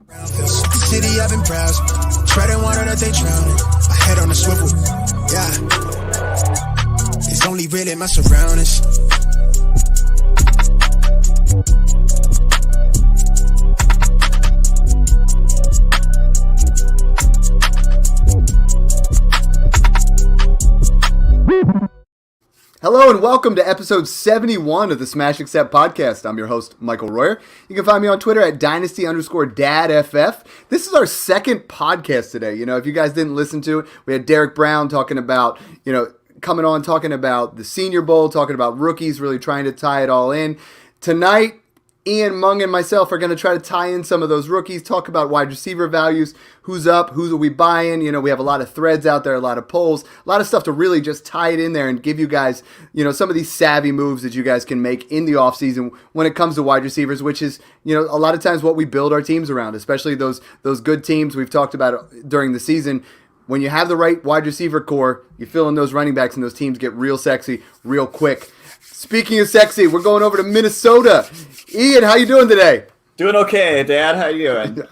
City, I've been browsing, treading water that they drowning. My head on a swivel, yeah. It's only really my surroundings. Hello and welcome to episode 71 of the Smash Accept podcast. I'm your host, Michael Royer. You can find me on Twitter at Dynasty_DadFF. This is our second podcast today. You know, if you guys didn't listen to it, we had Derek Brown talking about, coming on talking about the Senior Bowl, talking about rookies, really trying to tie it all in. Tonight, Ian, Mung, and myself are going to try to tie in some of those rookies, talk about wide receiver values, who's up, who are we buying. You know, we have a lot of threads out there, a lot of polls, a lot of stuff to really just tie it in there and give you guys, some of these savvy moves that you guys can make in the offseason when it comes to wide receivers, which is, a lot of times what we build our teams around, especially those good teams we've talked about during the season. When you have the right wide receiver core, you fill in those running backs and those teams get real sexy real quick. Speaking of sexy, we're going over to Minnesota. Ian, how you doing today? Doing okay, Dad. How you doing?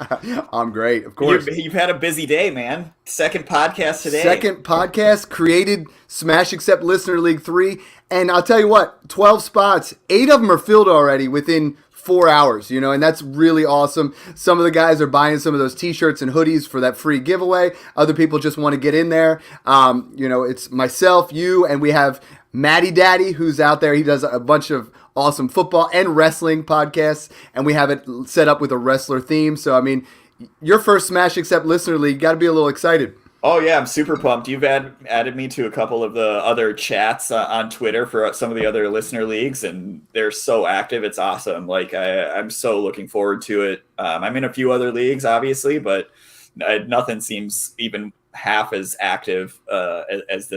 I'm great, of course. You've had a busy day, man. Second podcast today. Second podcast, created Smash Accept Listener League 3. And I'll tell you what, 12 spots, 8 of them are filled already within 4 hours, and that's really awesome. Some of the guys are buying some of those t-shirts and hoodies for that free giveaway. Other people just want to get in there. It's myself, you, and we have Matty Daddy, who's out there. He does a bunch of awesome football and wrestling podcasts, and we have it set up with a wrestler theme. So, your first Smash Accept Listener League, got to be a little excited. Oh, yeah, I'm super pumped. You've added me to a couple of the other chats on Twitter for some of the other listener leagues, and they're so active. It's awesome. I'm so looking forward to it. I'm in a few other leagues, obviously, but nothing seems even half as active as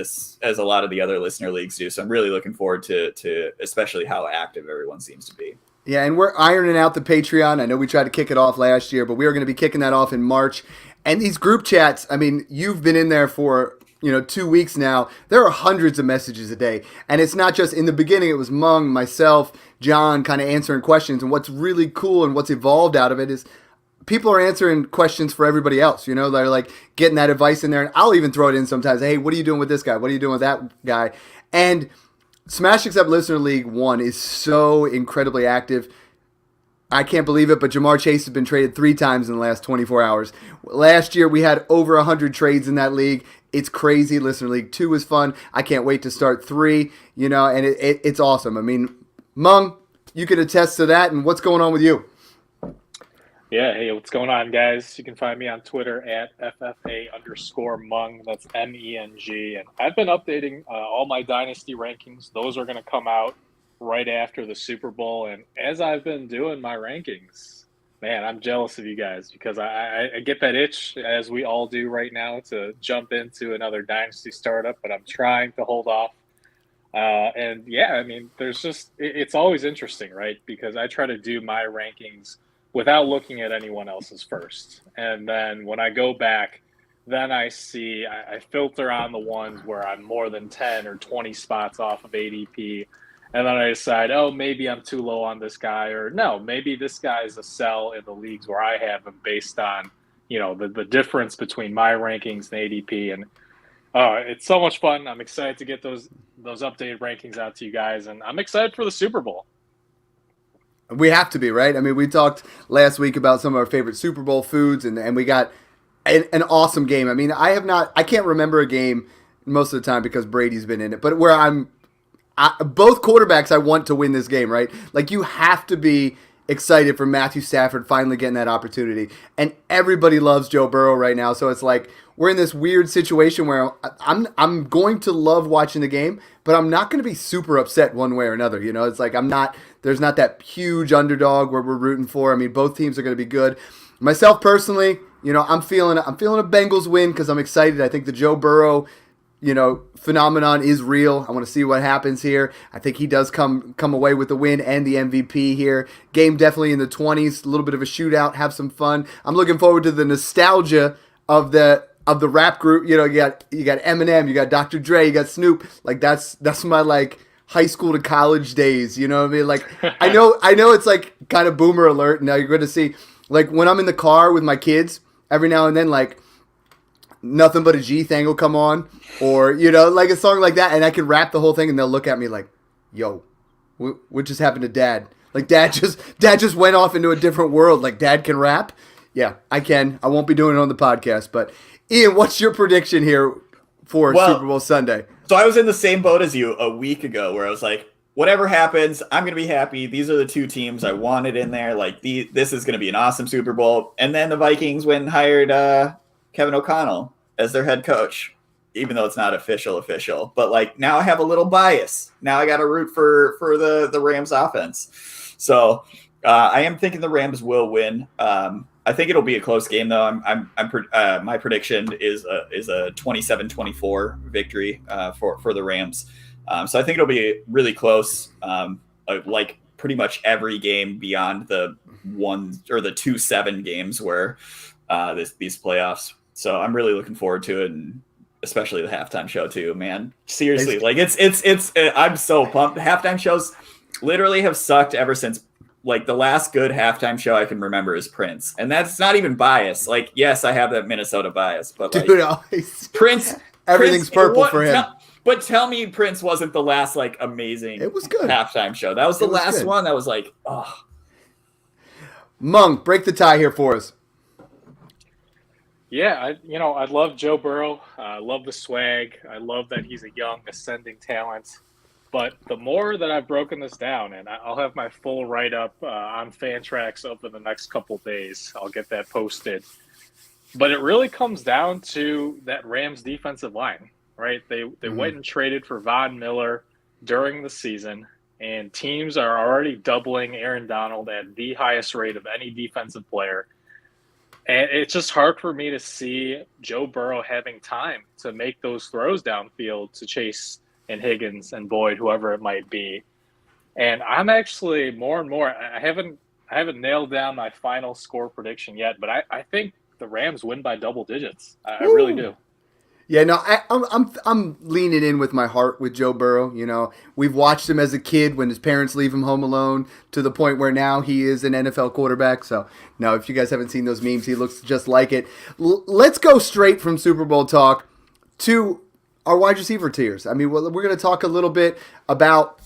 a lot of the other listener leagues do. So I'm really looking forward to especially how active everyone seems to be. Yeah, and we're ironing out the Patreon. I know we tried to kick it off last year, but we are going to be kicking that off in March. And these group chats, you've been in there for 2 weeks now. There are hundreds of messages a day. And it's not just in the beginning, it was Mung, myself, John kind of answering questions. And what's really cool and what's evolved out of it is people are answering questions for everybody else. They're like getting that advice in there. And I'll even throw it in sometimes. Hey, what are you doing with this guy? What are you doing with that guy? And Smash Accept Listener League 1 is so incredibly active. I can't believe it, but Jamar Chase has been traded 3 times in the last 24 hours. Last year, we had over 100 trades in that league. It's crazy. Listener League 2 is fun. I can't wait to start 3, and it's awesome. Mung, you can attest to that, and what's going on with you? Yeah, hey, what's going on, guys? You can find me on Twitter at FFA_Mung. That's MENG. And I've been updating all my Dynasty rankings. Those are going to come out right after the Super Bowl. And as I've been doing my rankings, man, I'm jealous of you guys because I get that itch, as we all do right now, to jump into another Dynasty startup, but I'm trying to hold off. There's just, it's always interesting, right? Because I try to do my rankings without looking at anyone else's first. And then when I go back, then I see, I filter on the ones where I'm more than 10 or 20 spots off of ADP. And then I decide, maybe I'm too low on this guy, or no, maybe this guy is a sell in the leagues where I have him based on, the difference between my rankings and ADP. And it's so much fun. I'm excited to get those updated rankings out to you guys. And I'm excited for the Super Bowl. We have to be, right? We talked last week about some of our favorite Super Bowl foods, and we got an awesome game. I can't remember a game most of the time because Brady's been in it, but where both quarterbacks I want to win this game, right? Like, you have to be excited for Matthew Stafford finally getting that opportunity. And everybody loves Joe Burrow right now, so it's like we're in this weird situation where I'm going to love watching the game, but I'm not going to be super upset one way or another. It's like there's not that huge underdog where we're rooting for. Both teams are going to be good. Myself personally, I'm feeling a Bengals win because I'm excited. I think the Joe Burrow phenomenon is real. I want to see what happens here. I think he does come away with the win and the MVP here. Game definitely in the 20s, a little bit of a shootout, have some fun. I'm looking forward to the nostalgia of the rap group. You got Eminem, you got Dr. Dre, you got Snoop. Like that's my high school to college days. You know what I mean? Like I know it's like kind of boomer alert. Now you're going to see Like when I'm in the car with my kids, every now and then, like Nothing But a G thing will come on, or like a song like that, and I can rap the whole thing, and they'll look at me like, "Yo, what just happened to Dad? Like Dad just went off into a different world. Like Dad can rap." Yeah, I can. I won't be doing it on the podcast, but Ian, what's your prediction here for Super Bowl Sunday? So I was in the same boat as you a week ago, where I was like, whatever happens, I'm going to be happy. These are the two teams I wanted in there. Like this is going to be an awesome Super Bowl. And then the Vikings went and hired Kevin O'Connell as their head coach, even though it's not official. But like now I have a little bias. Now I got to root for the Rams offense. So I am thinking the Rams will win. I think it'll be a close game though. My prediction is a 27-24 victory for the Rams. So I think it'll be really close. Like pretty much every game beyond the 1 or the 2-7 games where these playoffs. So I'm really looking forward to it, and especially the halftime show too, man. Seriously, like it's I'm so pumped. The halftime shows literally have sucked ever since. Like the last good halftime show I can remember is Prince, and that's not even bias. Like, yes, I have that Minnesota bias, but like, dude, Prince, everything's purple for him. But tell me, Prince wasn't the last like amazing. It was good halftime show. That was the last one. That was like, oh. Mung, break the tie here for us. Yeah, I love Joe Burrow. I love the swag. I love that he's a young, ascending talent. But the more that I've broken this down, and I'll have my full write-up on Fantrax over the next couple days. I'll get that posted. But it really comes down to that Rams defensive line, right? They went and traded for Von Miller during the season, and teams are already doubling Aaron Donald at the highest rate of any defensive player. And it's just hard for me to see Joe Burrow having time to make those throws downfield to Chase and Higgins and Boyd, whoever it might be. And I'm actually more and more, I haven't nailed down my final score prediction yet, but I think the Rams win by double digits. I really do. Yeah, no, I'm leaning in with my heart with Joe Burrow. We've watched him as a kid when his parents leave him home alone to the point where now he is an NFL quarterback. So, no, if you guys haven't seen those memes, he looks just like it. Let's go straight from Super Bowl talk to our wide receiver tiers. I mean, we're going to talk a little bit about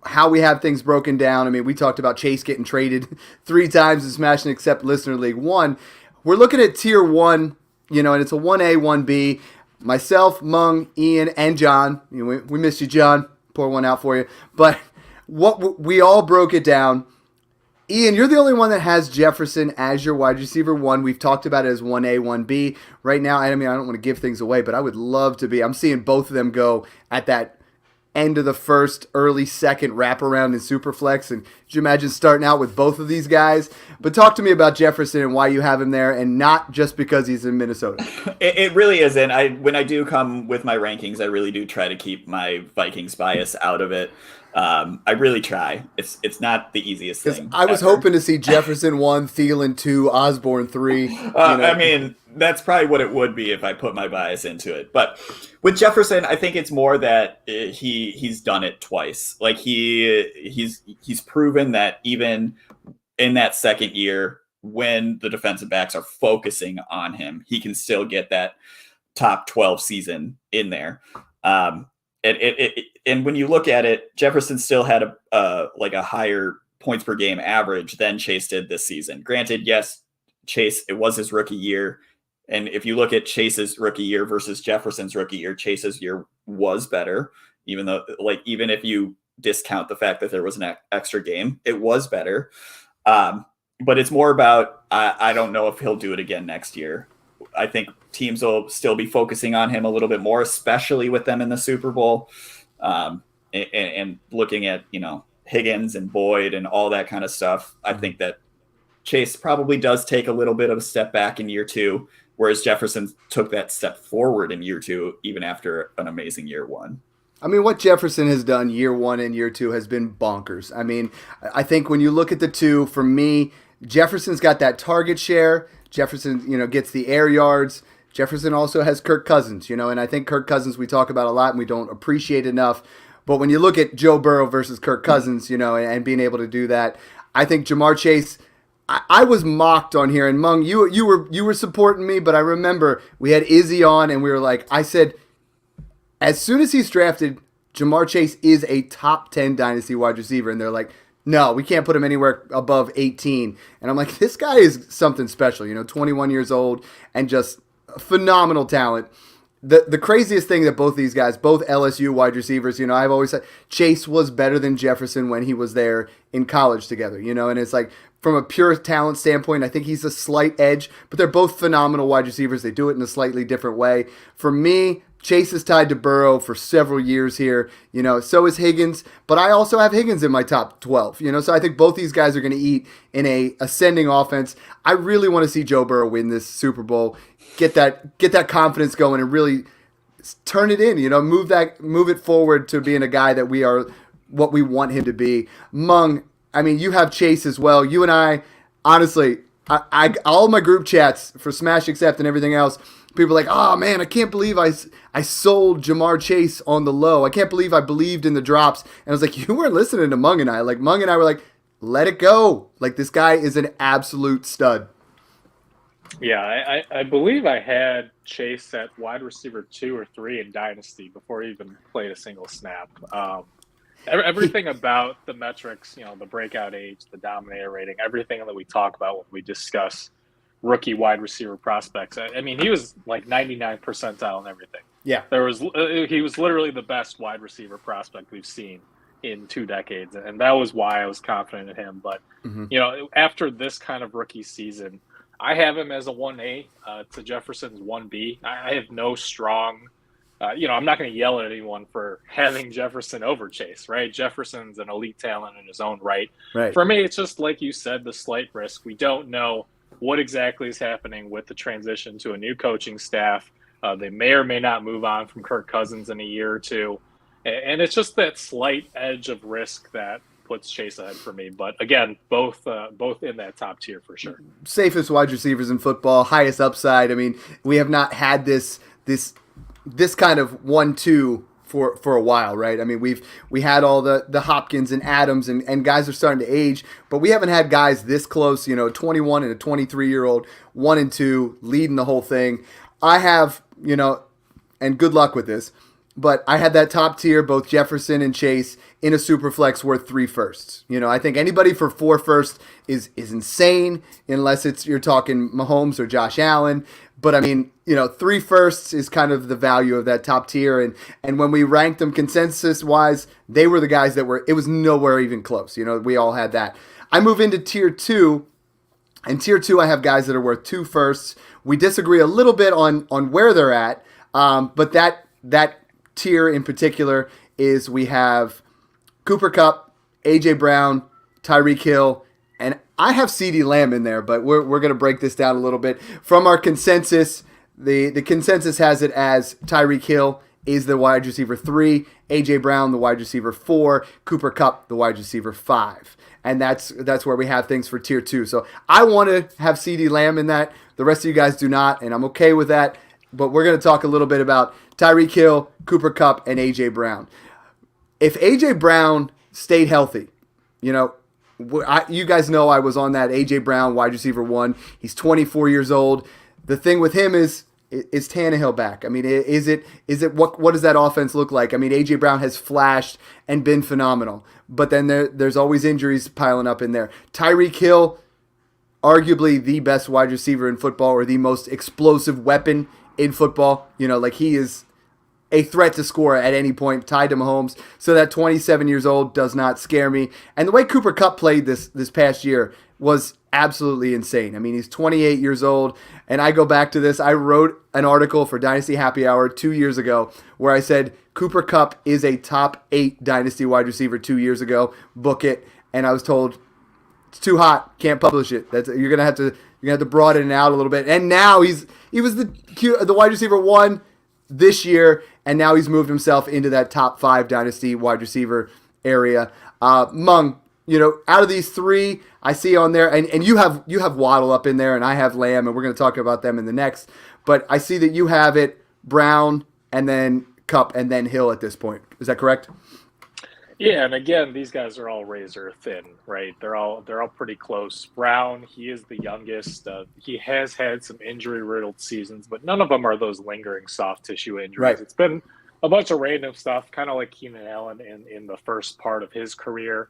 how we have things broken down. I mean, we talked about Chase getting traded 3 times and smashing Accept Listener League 1. We're looking at tier 1, and it's a 1A, 1B. Myself, Mung, Ian, and John. We missed you, John. Pour one out for you. But we all broke it down. Ian, you're the only one that has Jefferson as your wide receiver 1. We've talked about it as 1A, 1B. Right now, I mean, I don't want to give things away, but I would love to be. I'm seeing both of them go at that end of the first, early second wraparound in Superflex. And could you imagine starting out with both of these guys? But talk to me about Jefferson and why you have him there, and not just because he's in Minnesota. It really isn't. When I do come with my rankings, I really do try to keep my Vikings bias out of it. I really try. It's not the easiest thing. I was hoping to see Jefferson 1, Thielen 2, Osborne 3. I mean, that's probably what it would be if I put my bias into it. But with Jefferson, I think it's more that he's done it twice. Like he's proven that even in that second year, when the defensive backs are focusing on him, he can still get that top 12 season in there. And when you look at it, Jefferson still had a higher points per game average than Chase did this season. Granted, yes, Chase, it was his rookie year. And if you look at Chase's rookie year versus Jefferson's rookie year, Chase's year was better, even if you discount the fact that there was an extra game, it was better. But it's more about, I don't know if he'll do it again next year. I think teams will still be focusing on him a little bit more, especially with them in the Super Bowl. And looking at, Higgins and Boyd and all that kind of stuff. I think that Chase probably does take a little bit of a step back in year 2, whereas Jefferson took that step forward in year 2, even after an amazing year 1. I mean, what Jefferson has done year 1 and year 2 has been bonkers. I mean, I think when you look at the two, for me, Jefferson's got that target share. Jefferson, gets the air yards. Jefferson also has Kirk Cousins, and I think Kirk Cousins we talk about a lot and we don't appreciate enough. But when you look at Joe Burrow versus Kirk Cousins, and being able to do that, I think Jamar Chase, I was mocked on here, and Mung, you were supporting me, but I remember we had Izzy on, and we were like, I said, as soon as he's drafted, Jamar Chase is a top 10 dynasty wide receiver, and they're like, no, we can't put him anywhere above 18. And I'm like, this guy is something special, 21 years old, and just phenomenal talent. The craziest thing that both these guys, both LSU wide receivers, I've always said Chase was better than Jefferson when he was there in college together, and it's like from a pure talent standpoint, I think he's a slight edge, but they're both phenomenal wide receivers. They do it in a slightly different way. For me, Chase is tied to Burrow for several years here, so is Higgins, but I also have Higgins in my top 12, so I think both these guys are going to eat in a ascending offense. I really want to see Joe Burrow win this Super Bowl, get that confidence going and really turn it in, move it forward to being a guy that we are what we want him to be. Mung, I mean, you have Chase as well. You and I, honestly, I all my group chats for Smash Accept and everything else, people are like, oh man, I can't believe I sold Jamar Chase on the low. I can't believe I believed in the drops. And I was like, you weren't listening to Mung and I. Like, Mung and I were like, let it go. Like, this guy is an absolute stud. Yeah, I believe I had Chase at wide receiver 2 or 3 in Dynasty before he even played a single snap. Everything about the metrics, the breakout age, the dominator rating, everything that we talk about when we discuss rookie wide receiver prospects. I mean, he was like 99th percentile in everything. Yeah. He was literally the best wide receiver prospect we've seen in 2 decades. And that was why I was confident in him. But, after this kind of rookie season, I have him as a 1A to Jefferson's 1B. I have no strong, I'm not going to yell at anyone for having Jefferson over Chase, right? Jefferson's an elite talent in his own right. For me, it's just like you said, the slight risk. We don't know what exactly is happening with the transition to a new coaching staff. They may or may not move on from Kirk Cousins in a year or two. And it's just that slight edge of risk that puts Chase ahead for me. But again, both in that top tier for sure. Safest wide receivers in football, highest upside. I mean, we have not had this kind of 1-2 for a while, right? I mean, we had all the Hopkins and Adams and guys are starting to age, but we haven't had guys this close, 21 and a 23-year-old, 1 and 2 leading the whole thing. I have, and good luck with this, but I had that top tier, both Jefferson and Chase, in a super flex worth 3 firsts. I think anybody for 4 firsts is insane, unless you're talking Mahomes or Josh Allen. But I mean, 3 firsts is kind of the value of that top tier. And when we ranked them consensus wise, they were the guys that it was nowhere even close. We all had that. I move into tier 2. And tier 2, I have guys that are worth 2 firsts. We disagree a little bit on where they're at. But that tier in particular is we have Cooper Kupp, A.J. Brown, Tyreek Hill, and I have CeeDee Lamb in there, but we're going to break this down a little bit. From our consensus, the consensus has it as Tyreek Hill is the wide receiver 3, A.J. Brown the wide receiver 4, Cooper Kupp the wide receiver 5. And that's where we have things for tier 2. So I want to have CeeDee Lamb in that. The rest of you guys do not, and I'm okay with that. But we're going to talk a little bit about Tyreek Hill, Cooper Kupp, and A.J. Brown. If A.J. Brown stayed healthy, you guys know I was on that A.J. Brown wide receiver 1. He's 24 years old. The thing with him is Tannehill back? I mean, is it what does that offense look like? I mean, A.J. Brown has flashed and been phenomenal, but then there's always injuries piling up in there. Tyreek Hill, arguably the best wide receiver in football, or the most explosive weapon in football. He is a threat to score at any point, tied to Mahomes. So that 27 years old does not scare me. And the way Cooper Kupp played this past year was absolutely insane. I mean, he's 28 years old, and I go back to this. I wrote an article for Dynasty Happy Hour 2 years ago where I said Cooper Kupp is a top 8 Dynasty wide receiver 2 years ago. Book it. And I was told, it's too hot, can't publish it. You're gonna have to broaden it out a little bit. And now he was the wide receiver 1 this year, and now he's moved himself into that top 5 Dynasty wide receiver area. Mung, out of these 3, I see on there, and you have Waddle up in there, and I have Lamb, and we're going to talk about them in the next. But I see that you have it Brown, and then Kupp, and then Hill at this point. Is that correct? Yeah, and again, these guys are all razor thin, right? They're all pretty close. Brown, he is the youngest. He has had some injury-riddled seasons, but none of them are those lingering soft tissue injuries. Right. It's been a bunch of random stuff, kind of like Keenan Allen in the first part of his career.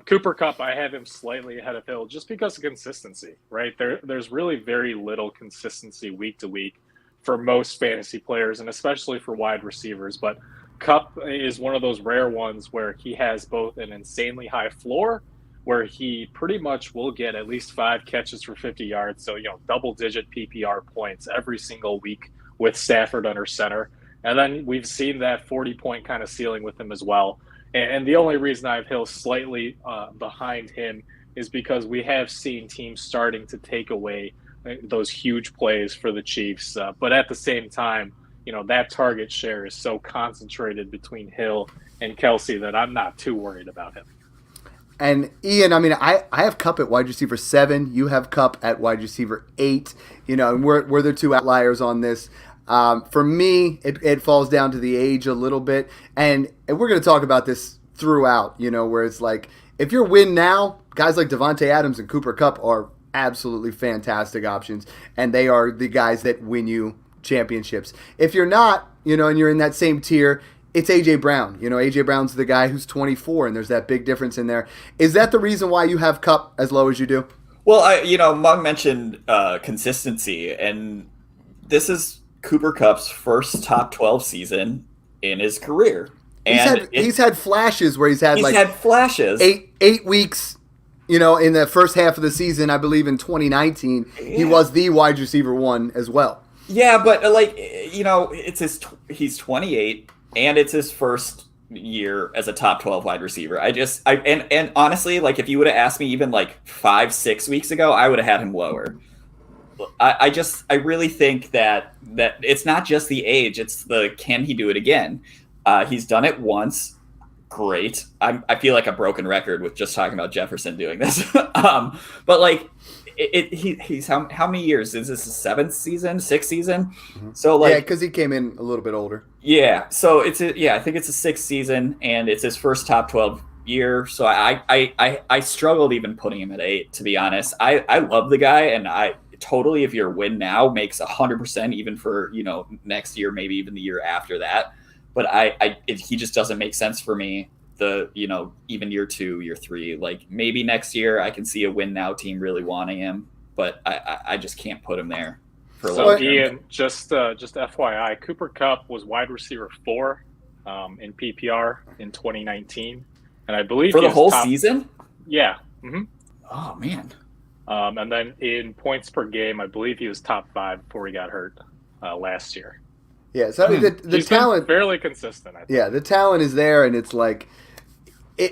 Cooper Kupp, I have him slightly ahead of Hill just because of consistency, right? There's really very little consistency week to week for most fantasy players, and especially for wide receivers. But Kupp is one of those rare ones where he has both an insanely high floor, where he pretty much will get at least 5 catches for 50 yards. So, double-digit PPR points every single week with Stafford under center. And then we've seen that 40-point kind of ceiling with him as well. And the only reason I have Hill slightly behind him is because we have seen teams starting to take away those huge plays for the Chiefs. But at the same time, that target share is so concentrated between Hill and Kelsey that I'm not too worried about him. And Ian, I mean, I have Kupp at wide receiver 7. You have Kupp at wide receiver 8. And we're the two outliers on this. For me, it falls down to the age a little bit. And we're going to talk about this throughout, where it's like, if you're win now, guys like Devontae Adams and Cooper Kupp are absolutely fantastic options. And they are the guys that win you championships. If you're not, and you're in that same tier, it's A.J. Brown. A.J. Brown's the guy who's 24, and there's that big difference in there. Is that the reason why you have Kupp as low as you do? Well, Mung mentioned consistency, and this is Cooper Kupp's first top 12 season in his career. And he's had flashes where he's had flashes. 8 weeks. In the first half of the season, I believe in 2019, he was the wide receiver 1 as well. Yeah, but he's 28, and it's his first year as a top 12 wide receiver. And honestly, if you would have asked me even 5-6 weeks ago, I would have had him lower. I really think that it's not just the age, it's the can he do it again? He's done it once. Great. I feel like a broken record with just talking about Jefferson doing this. But he's how many years is this? 7th season, 6th season? Mm-hmm. So because he came in a little bit older. Yeah. So I think it's a 6th season, and it's his first top 12 year. So I struggled even putting him at 8, to be honest. I love the guy, and I totally, if your win now, makes 100% even for next year, maybe even the year after that. But he just doesn't make sense for me. Even year 2, year 3, maybe next year I can see a win now team really wanting him, but I just can't put him there. So Ian, just FYI, Cooper Kupp was wide receiver 4 in PPR in 2019, and I believe for the whole season. Yeah. Mm-hmm. Oh man. And then in points per game, I believe he was top 5 before he got hurt last year. Yeah, so the talent fairly consistent. I think. Yeah, the talent is there, and it's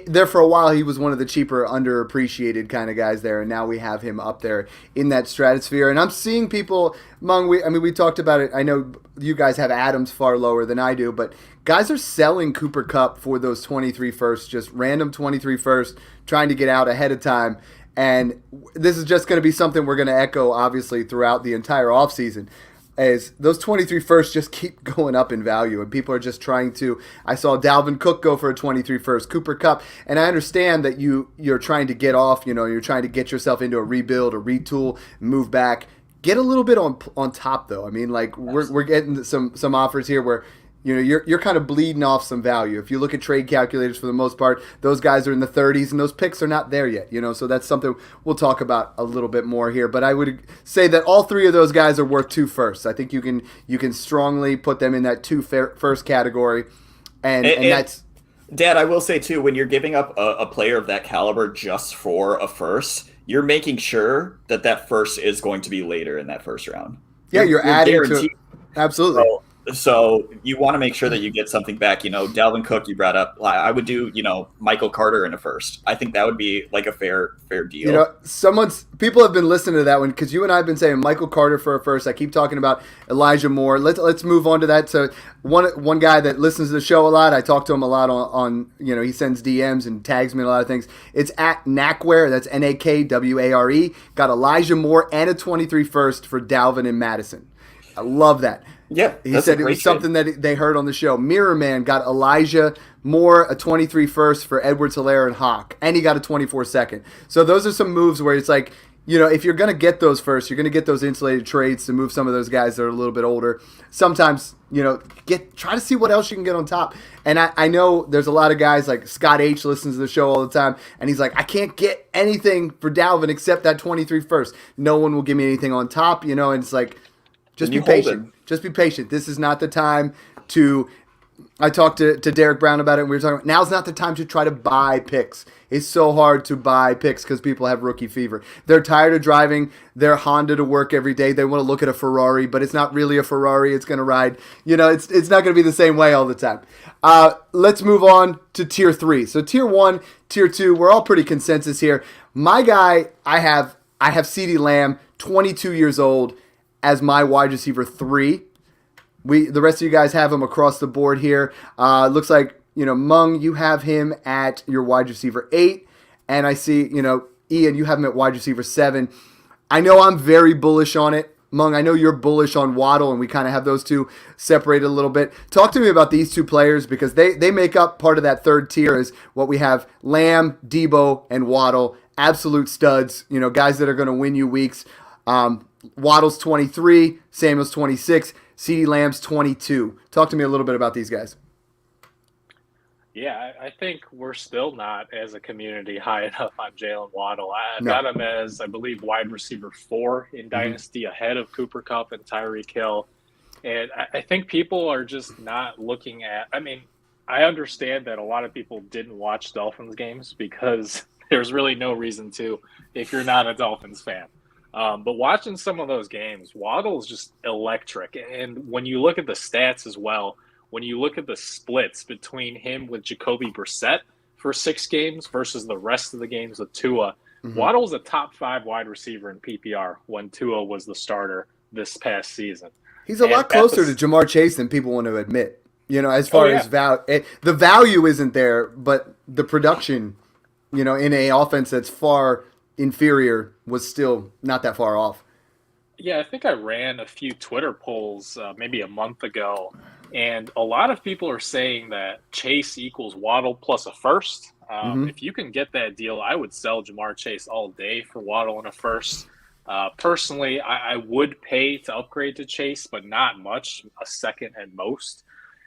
there for a while. He was one of the cheaper, underappreciated kind of guys there, and now we have him up there in that stratosphere. And I'm seeing people we talked about it. I know you guys have Adams far lower than I do, but guys are selling Cooper Kupp for those 23 firsts, just random 23 firsts, trying to get out ahead of time. And this is just going to be something we're going to echo, obviously, throughout the entire offseason. As those 23 firsts just keep going up in value, and people are just trying to. I saw Dalvin Cook go for a 23 first, Cooper Kupp, and I understand that you're trying to get off. You're trying to get yourself into a rebuild, a retool, move back. Get a little bit on top though. I mean, we're getting some offers here where. You're kind of bleeding off some value. If you look at trade calculators, for the most part, those guys are in the 30s, and those picks are not there yet. So that's something we'll talk about a little bit more here. But I would say that all 3 of those guys are worth 2 firsts. I think you can strongly put them in that 2 first category, and that's. Dad, I will say too, when you're giving up a player of that caliber just for a first, you're making sure that first is going to be later in that first round. Yeah, you're adding to absolutely. So you want to make sure that you get something back. Dalvin Cook, you brought up. I would do, Michael Carter in a first. I think that would be a fair deal. People have been listening to that one because you and I have been saying Michael Carter for a first. I keep talking about Elijah Moore. Let's move on to that. So one guy that listens to the show a lot, I talk to him a lot on he sends DMs and tags me in a lot of things. It's at Nakware. That's NAKWARE. Got Elijah Moore and a 23 first for Dalvin and Madison. I love that. Yeah, he said it was something that they heard on the show. Mirror Man got Elijah Moore a 23 first for Edwards-Helaire and Hawk, and he got a 24 second. So those are some moves where it's like, if you're going to get those first, you're going to get those insulated trades to move some of those guys that are a little bit older. Sometimes, try to see what else you can get on top. And I know there's a lot of guys like Scott H. listens to the show all the time, and he's like, I can't get anything for Dalvin except that 23 first. No one will give me anything on top, and it's like, just be patient. Just be patient. This is not the time to. I talked to Derek Brown about it, and we were talking about now's not the time to try to buy picks. It's so hard to buy picks because people have rookie fever. They're tired of driving their Honda to work every day. They want to look at a Ferrari, but it's not really a Ferrari. It's going to ride. It's not going to be the same way all the time. Let's move on to tier 3. So tier 1, tier 2, we're all pretty consensus here. My guy, I have CeeDee Lamb, 22 years old, as my wide receiver 3. The rest of you guys have him across the board here. Looks like, Mung, you have him at your wide receiver 8. And I see, Ian, you have him at wide receiver 7. I know I'm very bullish on it. Mung, I know you're bullish on Waddle, and we kind of have those two separated a little bit. Talk to me about these two players because they make up part of that third tier is what we have Lamb, Debo, and Waddle. Absolute studs, guys that are going to win you weeks. Waddle's 23, Samuel's 26, CeeDee Lamb's 22. Talk to me a little bit about these guys. Yeah, I think we're still not, as a community, high enough on Jalen Waddle. I've got him as, I believe, wide receiver 4 in Dynasty, ahead of Cooper Kupp and Tyreek Hill. And I think people are just not looking at – I understand that a lot of people didn't watch Dolphins games because there's really no reason to if you're not a Dolphins fan. But watching some of those games, Waddle is just electric. And when you look at the stats as well, when you look at the splits between him with Jacoby Brissett for 6 games versus the rest of the games with Tua, Waddle's a top 5 wide receiver in PPR when Tua was the starter this past season. He's a lot closer to Jamar Chase than people want to admit. As far as value, the value isn't there, but the production, in a offense that's far inferior was still not that far off. Yeah, I think I ran a few Twitter polls maybe a month ago, and a lot of people are saying that Chase equals Waddle plus a first. If you can get that deal, I would sell Jamar Chase all day for Waddle and a first. Personally, I would pay to upgrade to Chase, but not much, a second at most.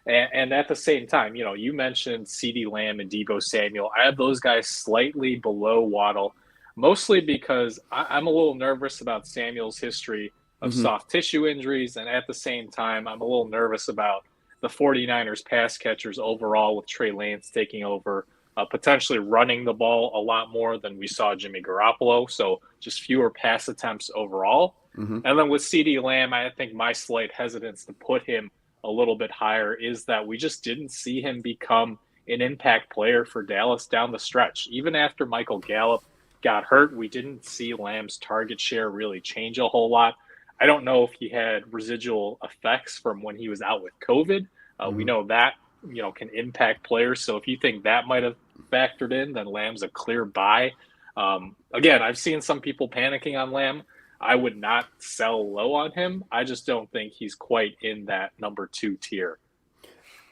And at the same time, you mentioned CeeDee Lamb and Deebo Samuel. I have those guys slightly below Waddle, mostly because I'm a little nervous about Samuel's history of soft tissue injuries. And at the same time, I'm a little nervous about the 49ers pass catchers overall with Trey Lance taking over, potentially running the ball a lot more than we saw Jimmy Garoppolo. So just fewer pass attempts overall. And then with CeeDee Lamb, I think my slight hesitance to put him a little bit higher is that we just didn't see him become an impact player for Dallas down the stretch. Even after Michael Gallup got hurt, we didn't see Lamb's target share really change a whole lot. I don't know if he had residual effects from when he was out with COVID. We know that, can impact players. So if you think that might have factored in, then Lamb's a clear buy. Again, I've seen some people panicking on Lamb. I would not sell low on him. I just don't think he's quite in that number 2 tier.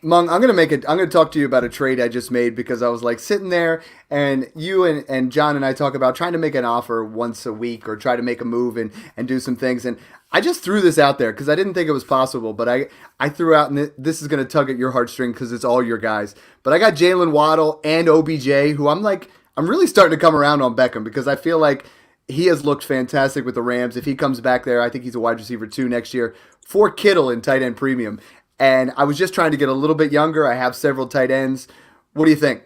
Mung, I'm gonna talk to you about a trade I just made because I was like sitting there and you and John and I talk about trying to make an offer once a week or try to make a move and do some things. And I just threw this out there because I didn't think it was possible, but I threw out, and this is going to tug at your heartstring because it's all your guys. But I got Jalen Waddle and OBJ, who I'm really starting to come around on Beckham because I feel like he has looked fantastic with the Rams. If he comes back there, I think he's a wide receiver 2 next year for Kittle in tight end premium. And I was just trying to get a little bit younger. I have several tight ends. What do you think?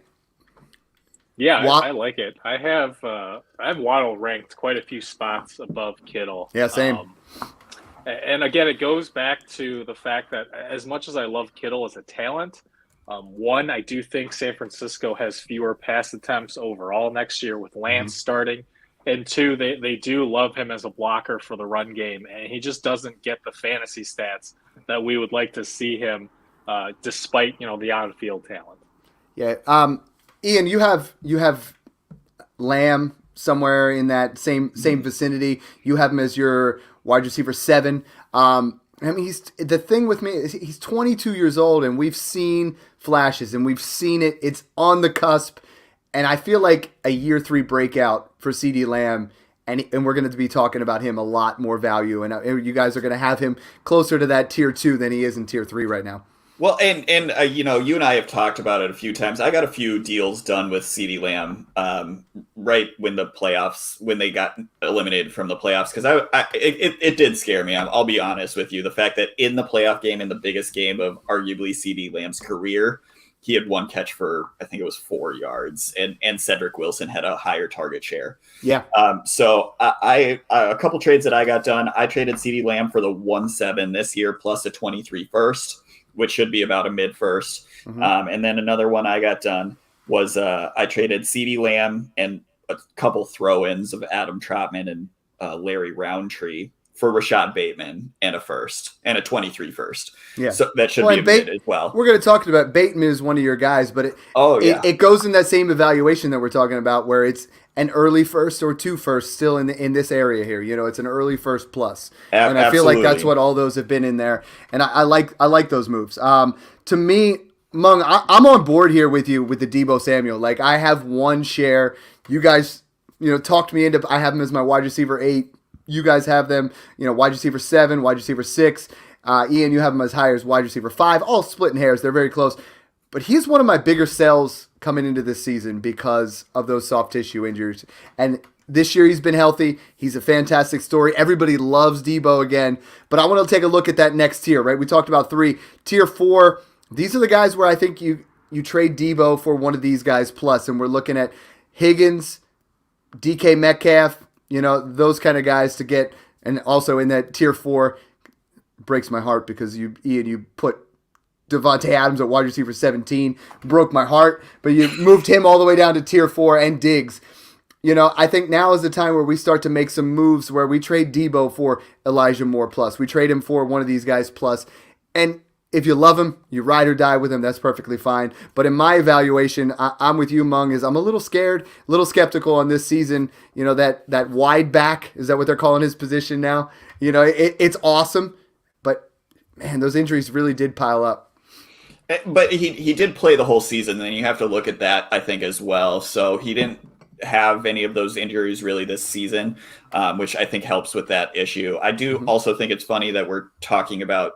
Yeah, I like it. I have Waddle ranked quite a few spots above Kittle. Yeah, same. And again, it goes back to the fact that as much as I love Kittle as a talent, one, I do think San Francisco has fewer pass attempts overall next year with Lance starting. And 2, they do love him as a blocker for the run game. And he just doesn't get the fantasy stats that we would like to see him despite, the on-field talent. Yeah. Ian, you have Lamb somewhere in that same vicinity. You have him as your wide receiver 7. I mean, the thing with me is he's 22 years old, and we've seen flashes, and we've seen it. It's on the cusp, and I feel like a year 3 breakout for CeeDee Lamb, and we're going to be talking about him a lot more value, and you guys are going to have him closer to that tier 2 than he is in tier 3 right now. Well, and you know, you and I have talked about it a few times. I got a few deals done with CeeDee Lamb right when they got eliminated from the playoffs, because it did scare me. I'll be honest with you. The fact that in the playoff game, in the biggest game of arguably CeeDee Lamb's career, he had 1 catch for, I think it was 4 yards, and Cedric Wilson had a higher target share. Yeah. So I a couple trades that I got done. I traded CeeDee Lamb for the 1/7 this year plus a 23 first, which should be about a mid first. Mm-hmm. And then another one I got done was I traded CeeDee Lamb and a couple throw-ins of Adam Trotman and Larry Roundtree for Rashad Bateman and a first and a 23 first. Yeah. So that should be a mid as well. We're going to talk about Bateman is one of your guys, but it goes in that same evaluation that we're talking about where it's an early first or 2 first still in this area here. You know, it's an early first plus. And I feel like that's what all those have been in there. And I like those moves. To me, Mung, I'm on board here with you with the Deebo Samuel. Like, I have 1 share. You guys, talked me into, I have him as my wide receiver 8. You guys have them, wide receiver 7, wide receiver 6. Ian, you have him as high as wide receiver 5. All splitting hairs. They're very close. But he's one of my bigger sells coming into this season because of those soft tissue injuries. And this year he's been healthy. He's a fantastic story. Everybody loves Deebo again. But I want to take a look at that next tier, right? We talked about 3. Tier 4, these are the guys where I think you trade Deebo for one of these guys plus. And we're looking at Higgins, DK Metcalf, those kind of guys to get. And also in that tier 4, breaks my heart because you put Devontae Adams at wide receiver 17, broke my heart, but you moved him all the way down to tier 4 and Diggs. I think now is the time where we start to make some moves where we trade Deebo for Elijah Moore plus. We trade him for one of these guys plus. And if you love him, you ride or die with him, that's perfectly fine. But in my evaluation, I'm with you, Mung, is I'm a little scared, a little skeptical on this season. That wide back, is that what they're calling his position now? It's awesome, but man, those injuries really did pile up. But he did play the whole season, and you have to look at that, I think, as well. So he didn't have any of those injuries really this season, which I think helps with that issue. I do also think it's funny that we're talking about,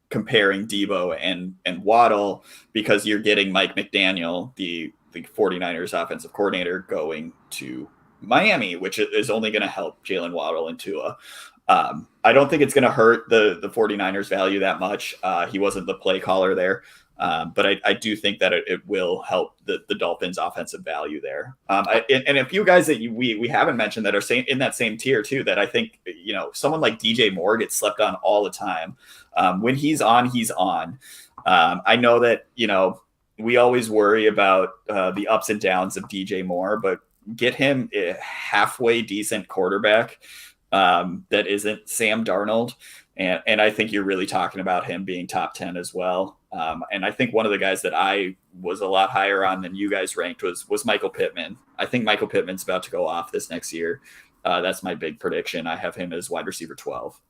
comparing Deebo and Waddle, because you're getting Mike McDaniel, the 49ers offensive coordinator, going to Miami, which is only going to help Jalen Waddle and Tua. I don't think it's going to hurt the 49ers value that much. He wasn't the play caller there. But I do think that it will help the Dolphins' offensive value there. And a few guys that we haven't mentioned that are in that same tier too, that I think, someone like DJ Moore gets slept on all the time. When he's on, he's on. I know that, we always worry about the ups and downs of DJ Moore, but get him a halfway decent quarterback that isn't Sam Darnold. And I think you're really talking about him being top 10 as well. And I think one of the guys that I was a lot higher on than you guys ranked was Michael Pittman. I think Michael Pittman's about to go off this next year. That's my big prediction. I have him as wide receiver 12.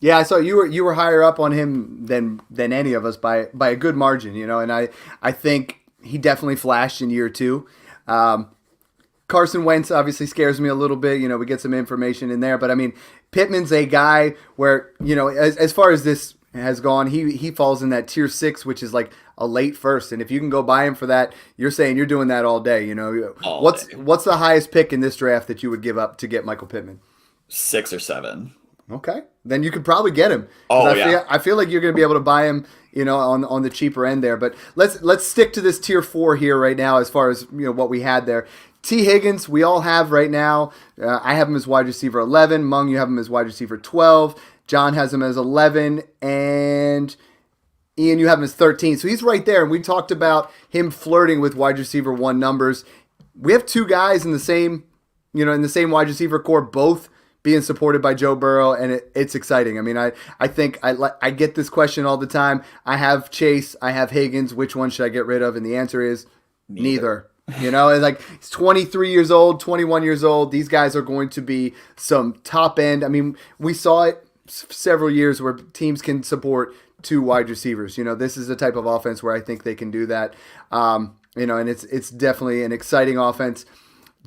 Yeah, I saw you were higher up on him than any of us by a good margin, and I think he definitely flashed in year 2. Carson Wentz obviously scares me a little bit. We get some information in there. But, I mean, Pittman's a guy where, as far as this has gone, he falls in that tier 6, which is like a late first. And if you can go buy him for that, you're saying you're doing that all day. What's the highest pick in this draft that you would give up to get Michael Pittman? 6 or 7. Okay. Then you could probably get him. I feel like you're going to be able to buy him, on the cheaper end there. But let's stick to this tier 4 here right now as far as, what we had there. T. Higgins, we all have right now. I have him as wide receiver 11. Mung, you have him as wide receiver 12. John has him as 11. And Ian, you have him as 13. So he's right there. And we talked about him flirting with wide receiver 1 numbers. We have 2 guys in the same wide receiver core, both being supported by Joe Burrow, and it's exciting. I mean, I think I get this question all the time. I have Chase, I have Higgins. Which one should I get rid of? And the answer is neither. It's like he's 23 years old, 21 years old. These guys are going to be some top end. I mean, we saw it several years where teams can support 2 wide receivers. This is the type of offense where I think they can do that. And it's definitely an exciting offense.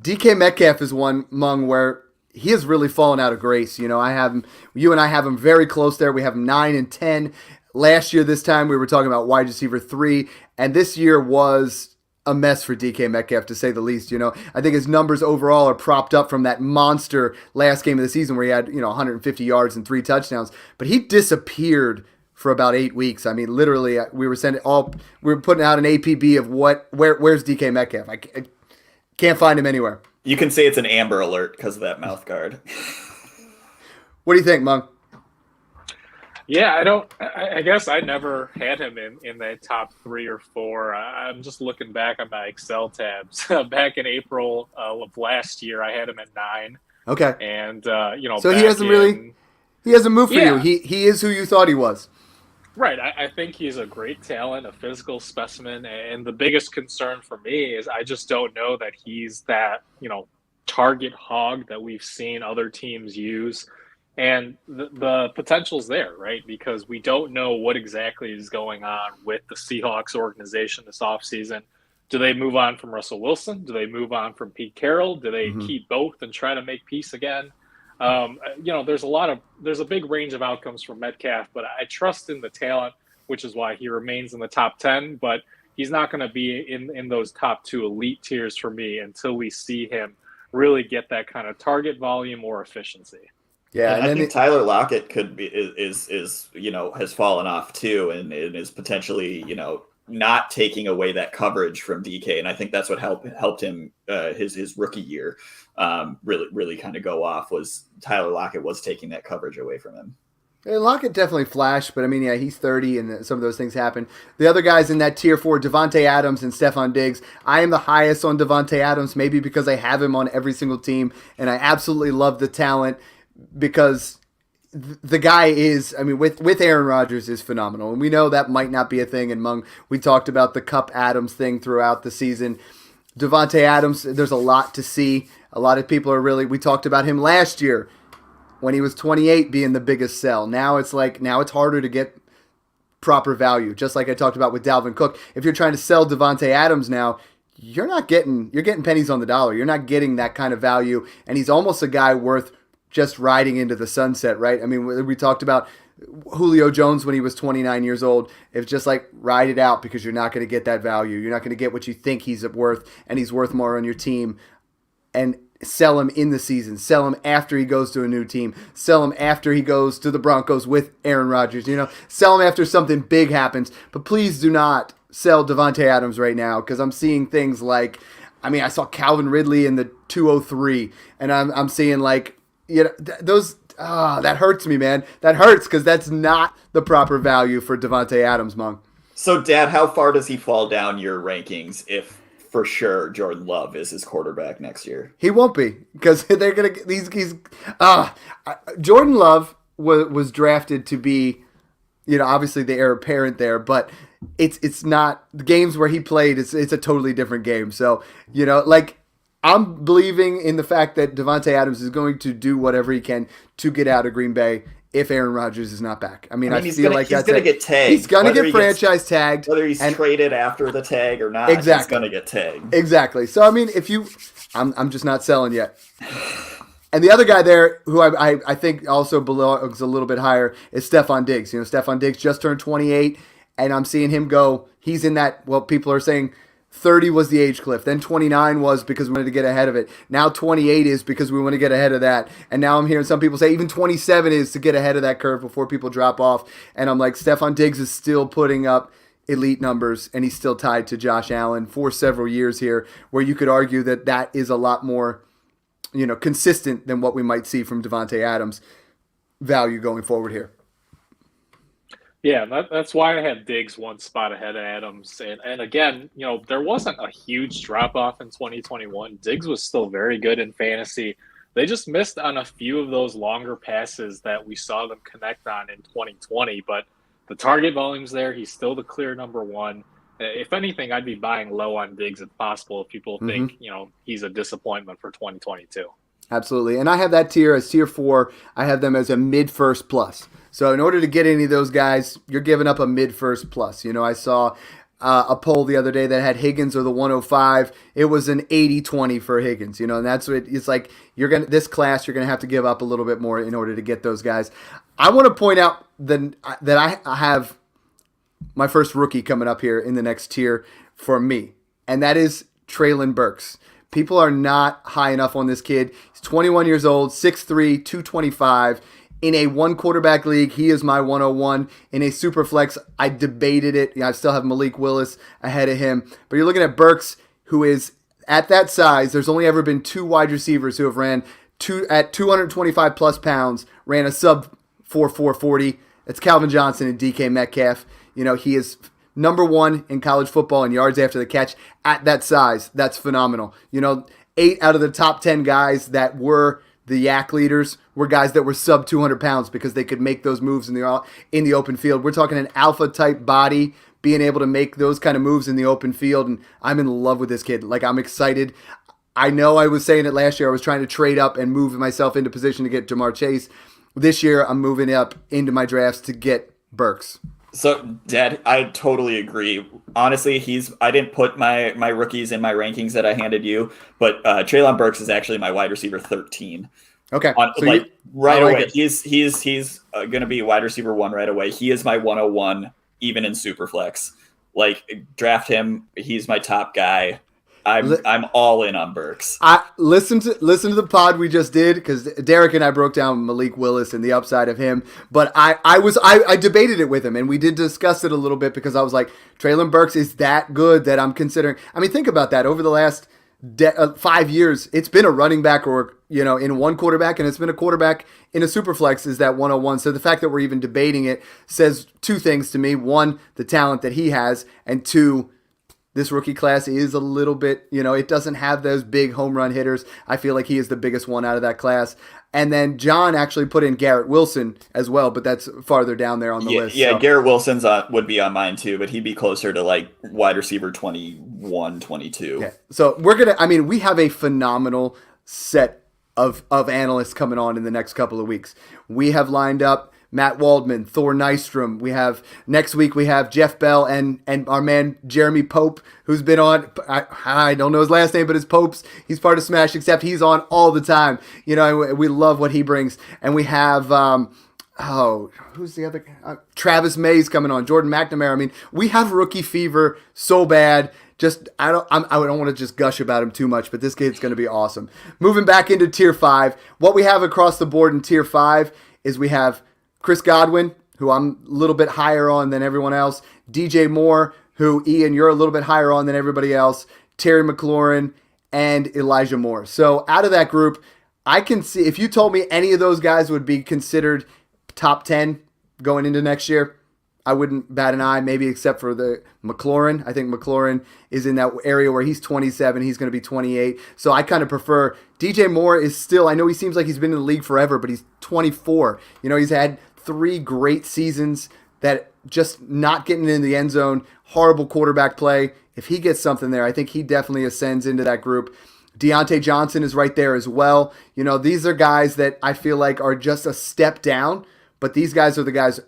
DK Metcalf is one, Mung, where he has really fallen out of grace. You and I have him very close there. We have him 9 and 10. Last year, this time, we were talking about wide receiver 3, and this year was a mess for DK Metcalf, to say the least. I think his numbers overall are propped up from that monster last game of the season where he had 150 yards and 3 touchdowns, but he disappeared for about 8 weeks. I mean, literally, we were putting out an APB of where's DK Metcalf. I can't find him anywhere. You can say it's an Amber Alert because of that mouth guard. What do you think, Mung? Yeah, I guess I never had him in the top 3 or 4. I'm just looking back on my Excel tabs. Back in April of last year, I had him at 9. Okay. And, so he hasn't moved for you. He is who you thought he was. Right. I think he's a great talent, a physical specimen. And the biggest concern for me is I just don't know that he's that, target hog that we've seen other teams use. And the potential's there, right? Because we don't know what exactly is going on with the Seahawks organization this offseason. Do they move on from Russell Wilson? Do they move on from Pete Carroll? Do they keep both and try to make peace again? There's a big range of outcomes for Metcalf, but I trust in the talent, which is why he remains in the top 10. But he's not going to be in those top 2 elite tiers for me until we see him really get that kind of target volume or efficiency. Yeah, and I think Tyler Lockett has fallen off too, and is potentially not taking away that coverage from DK, and I think that's what helped him his rookie year really kind of go off, was Tyler Lockett was taking that coverage away from him. Yeah, Lockett definitely flashed, but I mean, yeah, he's 30 and some of those things happen. The other guys in that tier 4, Devontae Adams and Stephon Diggs. I am the highest on Devontae Adams, maybe because I have him on every single team, and I absolutely love the talent. Because the guy is, I mean, with Aaron Rodgers is phenomenal. And we know that might not be a thing. And we talked about the Cup Adams thing throughout the season. Devontae Adams, there's a lot to see. A lot of people we talked about him last year when he was 28 being the biggest sell. Now it's harder to get proper value. Just like I talked about with Dalvin Cook. If you're trying to sell Devontae Adams now, you're getting pennies on the dollar. You're not getting that kind of value. And he's almost a guy worth just riding into the sunset, right? I mean, we talked about Julio Jones when he was 29 years old. It's just like ride it out because you're not going to get that value. You're not going to get what you think he's worth, and he's worth more on your team. And sell him in the season. Sell him after he goes to a new team. Sell him after he goes to the Broncos with Aaron Rodgers. Sell him after something big happens. But please do not sell Devontae Adams right now, because I'm seeing things like, I saw Calvin Ridley in the 203, and I'm seeing that hurts me, man. That hurts because that's not the proper value for Devontae Adams, Mung. So, Dad, how far does he fall down your rankings if for sure Jordan Love is his quarterback next year? He won't be, because they're gonna. Jordan Love was drafted to be, obviously the heir apparent there, but it's not the games where he played. It's a totally different game. So I'm believing in the fact that Devontae Adams is going to do whatever he can to get out of Green Bay if Aaron Rodgers is not back. I feel he's going to get tagged. He's going to get franchise tagged. Whether he's traded after the tag or not, exactly. He's going to get tagged. Exactly. So, I'm just not selling yet. And the other guy there, who I think also belongs a little bit higher, is Stephon Diggs. Stephon Diggs just turned 28, and I'm seeing him go. He's in that, people are saying 30 was the age cliff. Then 29 was because we wanted to get ahead of it. Now 28 is because we want to get ahead of that. And now I'm hearing some people say even 27 is to get ahead of that curve before people drop off. And I'm like, Stephon Diggs is still putting up elite numbers, and he's still tied to Josh Allen for several years here, where you could argue that is a lot more, consistent than what we might see from Devontae Adams' value going forward here. Yeah, that's why I had Diggs one spot ahead of Adams. And again, there wasn't a huge drop-off in 2021. Diggs was still very good in fantasy. They just missed on a few of those longer passes that we saw them connect on in 2020. But the target volume's there. He's still the clear number 1. If anything, I'd be buying low on Diggs if possible if people think, he's a disappointment for 2022. Absolutely. And I have that tier as tier 4. I have them as a mid-first plus. So in order to get any of those guys, you're giving up a mid-first plus. I saw a poll the other day that had Higgins or the 105. It was an 80-20 for Higgins, and that's what it's like. This class, you're going to have to give up a little bit more in order to get those guys. I want to point out that I have my first rookie coming up here in the next tier for me, and that is Treylon Burks. People are not high enough on this kid. He's 21 years old, 6'3", 225. In a one-quarterback league, he is my 101. In a super flex, I debated it. I still have Malik Willis ahead of him. But you're looking at Burks, who is at that size. There's only ever been 2 wide receivers who have ran at 225-plus pounds, ran a sub-4.40. It's Calvin Johnson and DK Metcalf. He is number 1 in college football in yards after the catch at that size. That's phenomenal. 8 out of the top 10 guys that were the yak leaders were guys that were sub 200 pounds because they could make those moves in the open field. We're talking an alpha type body being able to make those kind of moves in the open field, and I'm in love with this kid. I'm excited. I know I was saying it last year. I was trying to trade up and move myself into position to get Jamar Chase. This year, I'm moving up into my drafts to get Burks. So, Dad, I totally agree. Honestly, I didn't put my rookies in my rankings that I handed you, but Treylon Burks is actually my wide receiver 13. Okay, right away. He's going to be wide receiver 1 right away. He is my 101, even in Superflex. Draft him. He's my top guy. I'm all in on Burks. I listen to the pod we just did because Derek and I broke down Malik Willis and the upside of him. But I debated it with him, and we did discuss it a little bit because I was like, Treylon Burks is that good that I'm considering. I mean, think about that. Over the last 5 years, it's been a running back or in one quarterback, and it's been a quarterback in a super flex is that 101. So the fact that we're even debating it says 2 things to me: 1, the talent that he has, and 2, this rookie class is a little bit, it doesn't have those big home run hitters. I feel like he is the biggest one out of that class. And then John actually put in Garrett Wilson as well, but that's farther down there on the list. Yeah, so. Garrett Wilson's would be on mine too, but he'd be closer to wide receiver 21, 22. Yeah. So we have a phenomenal set of analysts coming on in the next couple of weeks. We have lined up Matt Waldman, Thor Nystrom. Next week we have Jeff Bell and our man Jeremy Pope, who's been on. I don't know his last name, but it's Pope's. He's part of Smash, except he's on all the time. We love what he brings. And we have who's the other? Travis May's coming on. Jordan McNamara. I mean, we have rookie fever so bad. I don't want to just gush about him too much, but this kid's going to be awesome. Moving back into tier 5, what we have across the board in tier 5 is we have Chris Godwin, who I'm a little bit higher on than everyone else. DJ Moore, who, Ian, you're a little bit higher on than everybody else. Terry McLaurin, and Elijah Moore. So out of that group, I can see, if you told me any of those guys would be considered top 10 going into next year, I wouldn't bat an eye, maybe except for the McLaurin. I think McLaurin is in that area where he's 27. He's going to be 28. So I kind of prefer DJ Moore is still, I know he seems like he's been in the league forever, but he's 24. He's had 3 great seasons that just not getting in the end zone, horrible quarterback play. If he gets something there, I think he definitely ascends into that group. Deontay Johnson is right there as well. These are guys that I feel like are just a step down, but these guys are the guys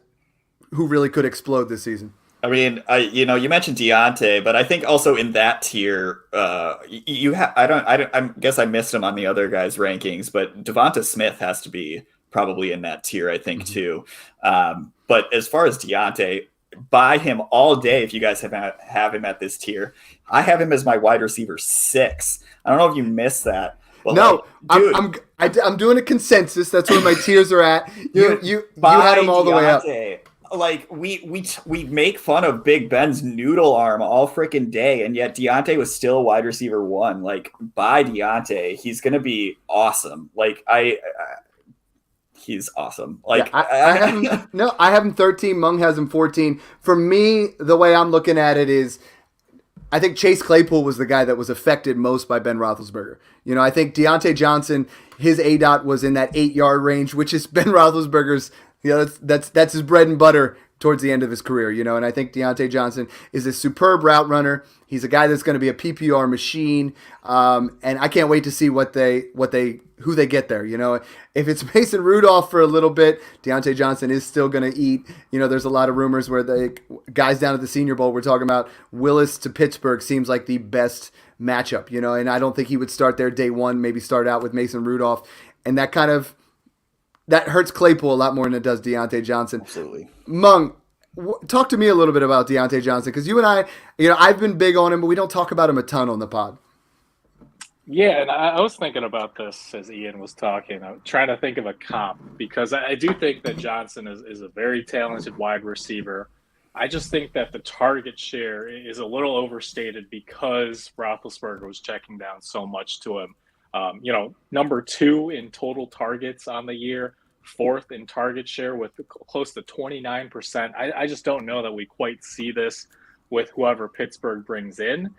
who really could explode this season. I mean, you mentioned Deontay, but I think also in that tier, I guess I missed him on the other guys' rankings, but Devonta Smith has to be probably in that tier, I think, too. But as far as Deontay, buy him all day if you guys have him at this tier. I have him as my wide receiver 6. I don't know if you missed that. Well, no, I'm doing a consensus. That's where my tiers are at. You had him all the way up. We make fun of Big Ben's noodle arm all freaking day, and yet Deontay was still wide receiver 1. Buy Deontay. He's gonna be awesome. He's awesome. I have him 13. Mung has him 14. For me, the way I'm looking at it is, I think Chase Claypool was the guy that was affected most by Ben Roethlisberger. I think Deontay Johnson, his ADOT was in that 8-yard range, which is Ben Roethlisberger's. That's his bread and butter, towards the end of his career, and I think Deontay Johnson is a superb route runner. He's a guy that's going to be a PPR machine, and I can't wait to see who they get there. If it's Mason Rudolph for a little bit, Deontay Johnson is still going to eat. There's a lot of rumors where the guys down at the Senior Bowl, we're talking about Willis to Pittsburgh seems like the best matchup, and I don't think he would start there day one, maybe start out with Mason Rudolph, and that hurts Claypool a lot more than it does Deontay Johnson. Absolutely. Mung, talk to me a little bit about Deontay Johnson, because you and I, I've been big on him, but we don't talk about him a ton on the pod. Yeah, and I was thinking about this as Ian was talking. I'm trying to think of a comp, because I do think that Johnson is a very talented wide receiver. I just think that the target share is a little overstated because Roethlisberger was checking down so much to him. Number 2 in total targets on the year, 4th in target share with close to 29%. I just don't know that we quite see this with whoever Pittsburgh brings in.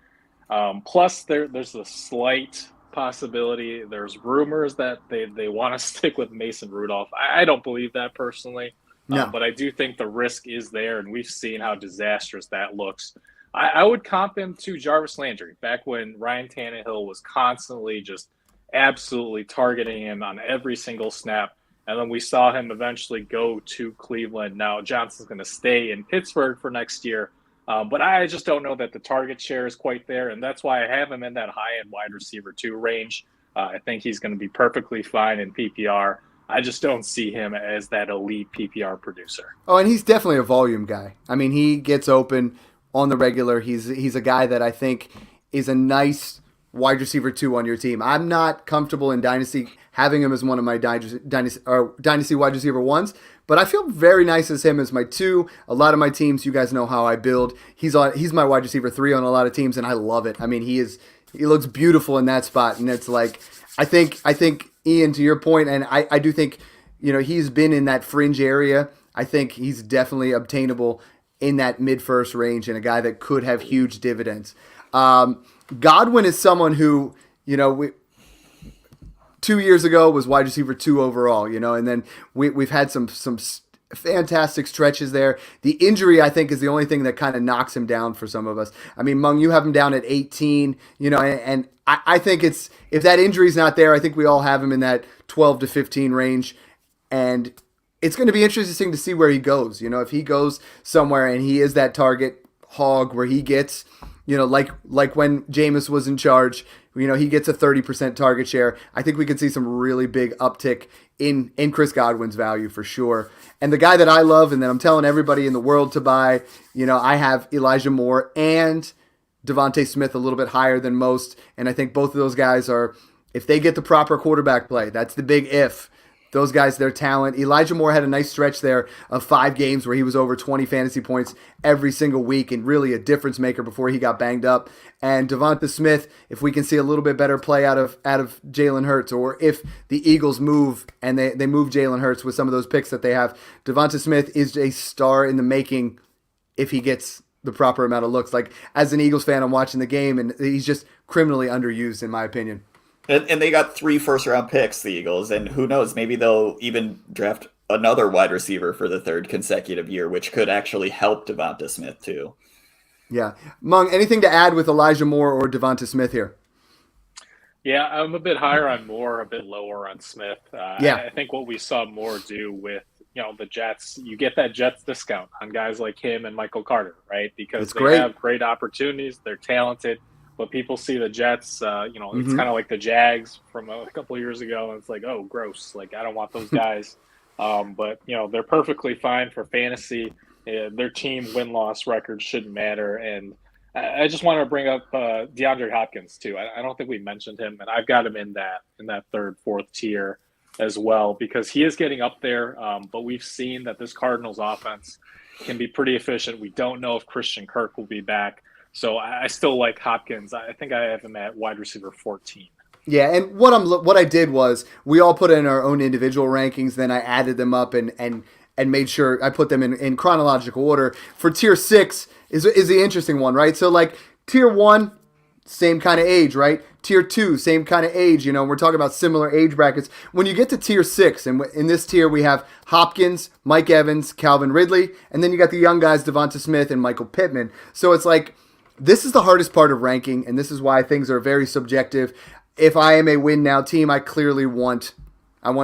Plus, there's a slight possibility. There's rumors that they want to stick with Mason Rudolph. I don't believe that personally, no. But I do think the risk is there, and we've seen how disastrous that looks. I would comp him to Jarvis Landry back when Ryan Tannehill was constantly just absolutely targeting him on every single snap. And then we saw him eventually go to Cleveland. Now Johnson's going to stay in Pittsburgh for next year. But I just don't know that the target share is quite there. And that's why I have him in that high-end wide receiver 2 range. I think he's going to be perfectly fine in PPR. I just don't see him as that elite PPR producer. Oh, and he's definitely a volume guy. I mean, he gets open on the regular. He's a guy that I think is a nice wide receiver 2 on your team. I'm not comfortable in Dynasty having him as one of my Dynasty wide receiver 1s, but I feel very nice as him as my 2. A lot of my teams, you guys know how I build. He's my wide receiver 3 on a lot of teams, and I love it. I mean, he looks beautiful in that spot, and it's like I think Ian, to your point, and I do think he's been in that fringe area. I think he's definitely obtainable in that mid-first range, and a guy that could have huge dividends. Godwin is someone who, 2 years ago was wide receiver 2 overall, and then we've had some fantastic stretches there. The injury, I think, is the only thing that kind of knocks him down for some of us. I mean, Mung, you have him down at 18, and I think if that injury's not there, I think we all have him in that 12 to 15 range, and it's going to be interesting to see where he goes. If he goes somewhere and he is that target hog where he gets, like when Jameis was in charge, he gets a 30% target share. I think we could see some really big uptick in Chris Godwin's value for sure. And the guy that I love and that I'm telling everybody in the world to buy, I have Elijah Moore and Devontae Smith a little bit higher than most. And I think both of those guys are, if they get the proper quarterback play, that's the big if. Those guys, their talent. Elijah Moore had a nice stretch there of 5 games where he was over 20 fantasy points every single week and really a difference maker before he got banged up. And Devonta Smith, if we can see a little bit better play out of Jalen Hurts, or if the Eagles move and they move Jalen Hurts with some of those picks that they have, Devonta Smith is a star in the making if he gets the proper amount of looks. Like, as an Eagles fan, I'm watching the game, and he's just criminally underused, in my opinion. And they got 3 first-round picks, the Eagles, and who knows, maybe they'll even draft another wide receiver for the 3rd consecutive year, which could actually help Devonta Smith too. Yeah. Mung, anything to add with Elijah Moore or Devonta Smith here? Yeah, I'm a bit higher on Moore, a bit lower on Smith. I think what we saw Moore do with the Jets, you get that Jets discount on guys like him and Michael Carter, right? Because they have great opportunities, they're talented. But people see the Jets, it's kind of like the Jags from a couple of years ago. And it's like, oh, gross. Like, I don't want those guys. But they're perfectly fine for fantasy. Their team win-loss record shouldn't matter. And I just want to bring up DeAndre Hopkins, too. I don't think we mentioned him. And I've got him in that 3rd, 4th tier as well, because he is getting up there. But we've seen that this Cardinals offense can be pretty efficient. We don't know if Christian Kirk will be back. So I still like Hopkins. I think I have him at wide receiver 14. Yeah, and what I did was we all put in our own individual rankings. Then I added them up and made sure I put them in chronological order. For tier 6 is the interesting one, right? So like tier 1, same kind of age, right? Tier 2, same kind of age. We're talking about similar age brackets. When you get to tier 6, and in this tier we have Hopkins, Mike Evans, Calvin Ridley, and then you got the young guys, Devonta Smith and Michael Pittman. So it's like, this is the hardest part of ranking, and this is why things are very subjective. If I am a win now team, I clearly want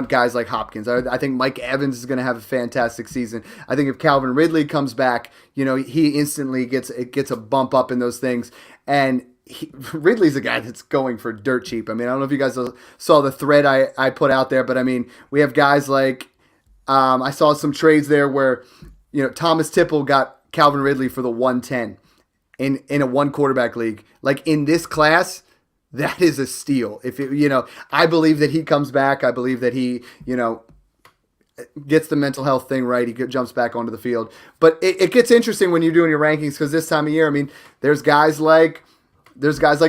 guys like Hopkins. I think Mike Evans is going to have a fantastic season. I think if Calvin Ridley comes back, he instantly gets a bump up in those things. And Ridley's a guy that's going for dirt cheap. I mean, I don't know if you guys saw the thread I put out there, but I mean, we have guys like I saw some trades there where Thomas Tipple got Calvin Ridley for the 110 in a one quarterback league. Like in this class, that is a steal. I believe that he comes back. I believe that he, gets the mental health thing right. He jumps back onto the field. But it gets interesting when you're doing your rankings because this time of year, I mean, there's guys like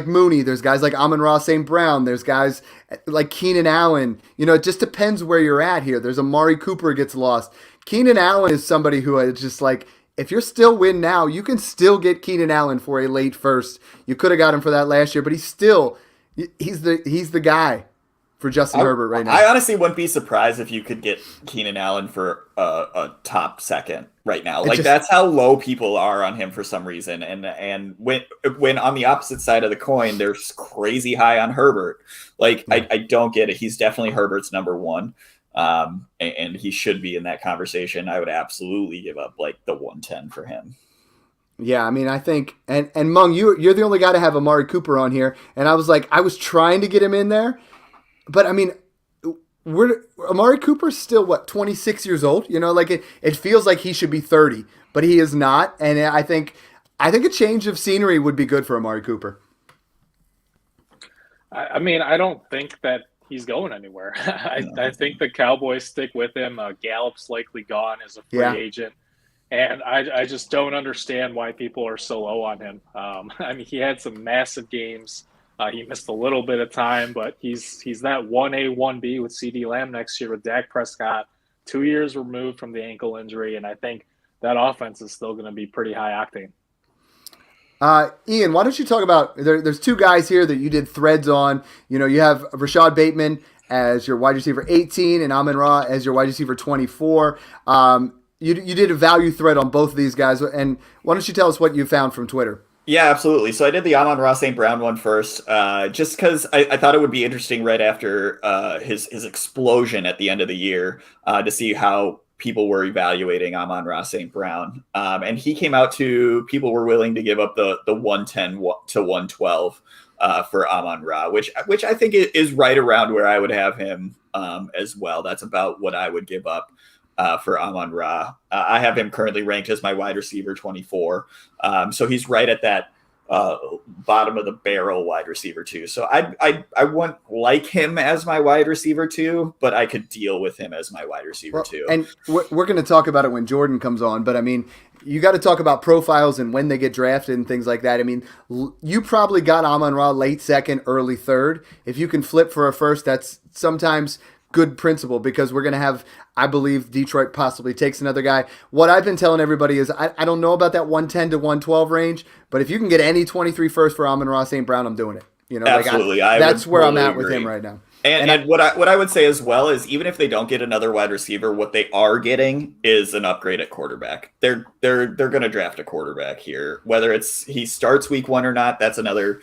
Mooney. There's guys like Amon-Ra St. Brown. There's guys like Keenan Allen. It just depends where you're at here. There's Amari Cooper gets lost. Keenan Allen is somebody who is just like, if you're still win now, you can still get Keenan Allen for a late first. You could have got him for that last year, but he's the guy for Justin Herbert right now. I honestly wouldn't be surprised if you could get Keenan Allen for a top second right now. That's how low people are on him for some reason. And when on the opposite side of the coin, they're crazy high on Herbert. I don't get it. He's definitely Herbert's number one. And he should be in that conversation. I would absolutely give up the 110 for him. Yeah, I mean, I think, and Mung, you're the only guy to have Amari Cooper on here, and I was trying to get him in there, but I mean, Amari Cooper's still 26 years old. It feels like he should be 30, but he is not, and I think a change of scenery would be good for Amari Cooper. I mean, I don't think that he's going anywhere. I think the Cowboys stick with him. Gallup's likely gone as a free agent. And I just don't understand why people are so low on him. I mean, he had some massive games. He missed a little bit of time, but he's that 1A, 1B with CeeDee Lamb next year with Dak Prescott, 2 years removed from the ankle injury. And I think that offense is still going to be pretty high octane. Ian, why don't you talk about, there's two guys here that you did threads on. You have Rashad Bateman as your wide receiver 18 and Amon-Ra as your wide receiver 24. You did a value thread on both of these guys. And why don't you tell us what you found from Twitter? Yeah, absolutely. So I did the Amon-Ra St. Brown one first, just because I thought it would be interesting right after his explosion at the end of the year to see how people were evaluating Amon-Ra St. Brown. And he came out to people were willing to give up the 110 to 112 for Amon-Ra, which I think is right around where I would have him as well. That's about what I would give up for Amon-Ra. I have him currently ranked as my wide receiver 24. So he's right at that bottom of the barrel wide receiver 2. So I wouldn't like him as my wide receiver 2, but I could deal with him as my wide receiver 2. And we're going to talk about it when Jordan comes on, but I mean, you got to talk about profiles and when they get drafted and things like that. I mean, you probably got Amon-Ra late second, early third. If you can flip for a first, that's sometimes good principle because we're going to have, I believe, Detroit possibly takes another guy. What I've been telling everybody is I don't know about that 110 to 112 range, but if you can get any 23 first for Amon-Ra St. Brown, I'm doing it. Absolutely. That's where I'm at with him right now. And what I would say as well is even if they don't get another wide receiver, what they are getting is an upgrade at quarterback. They're going to draft a quarterback here, whether he starts week 1 or not. That's another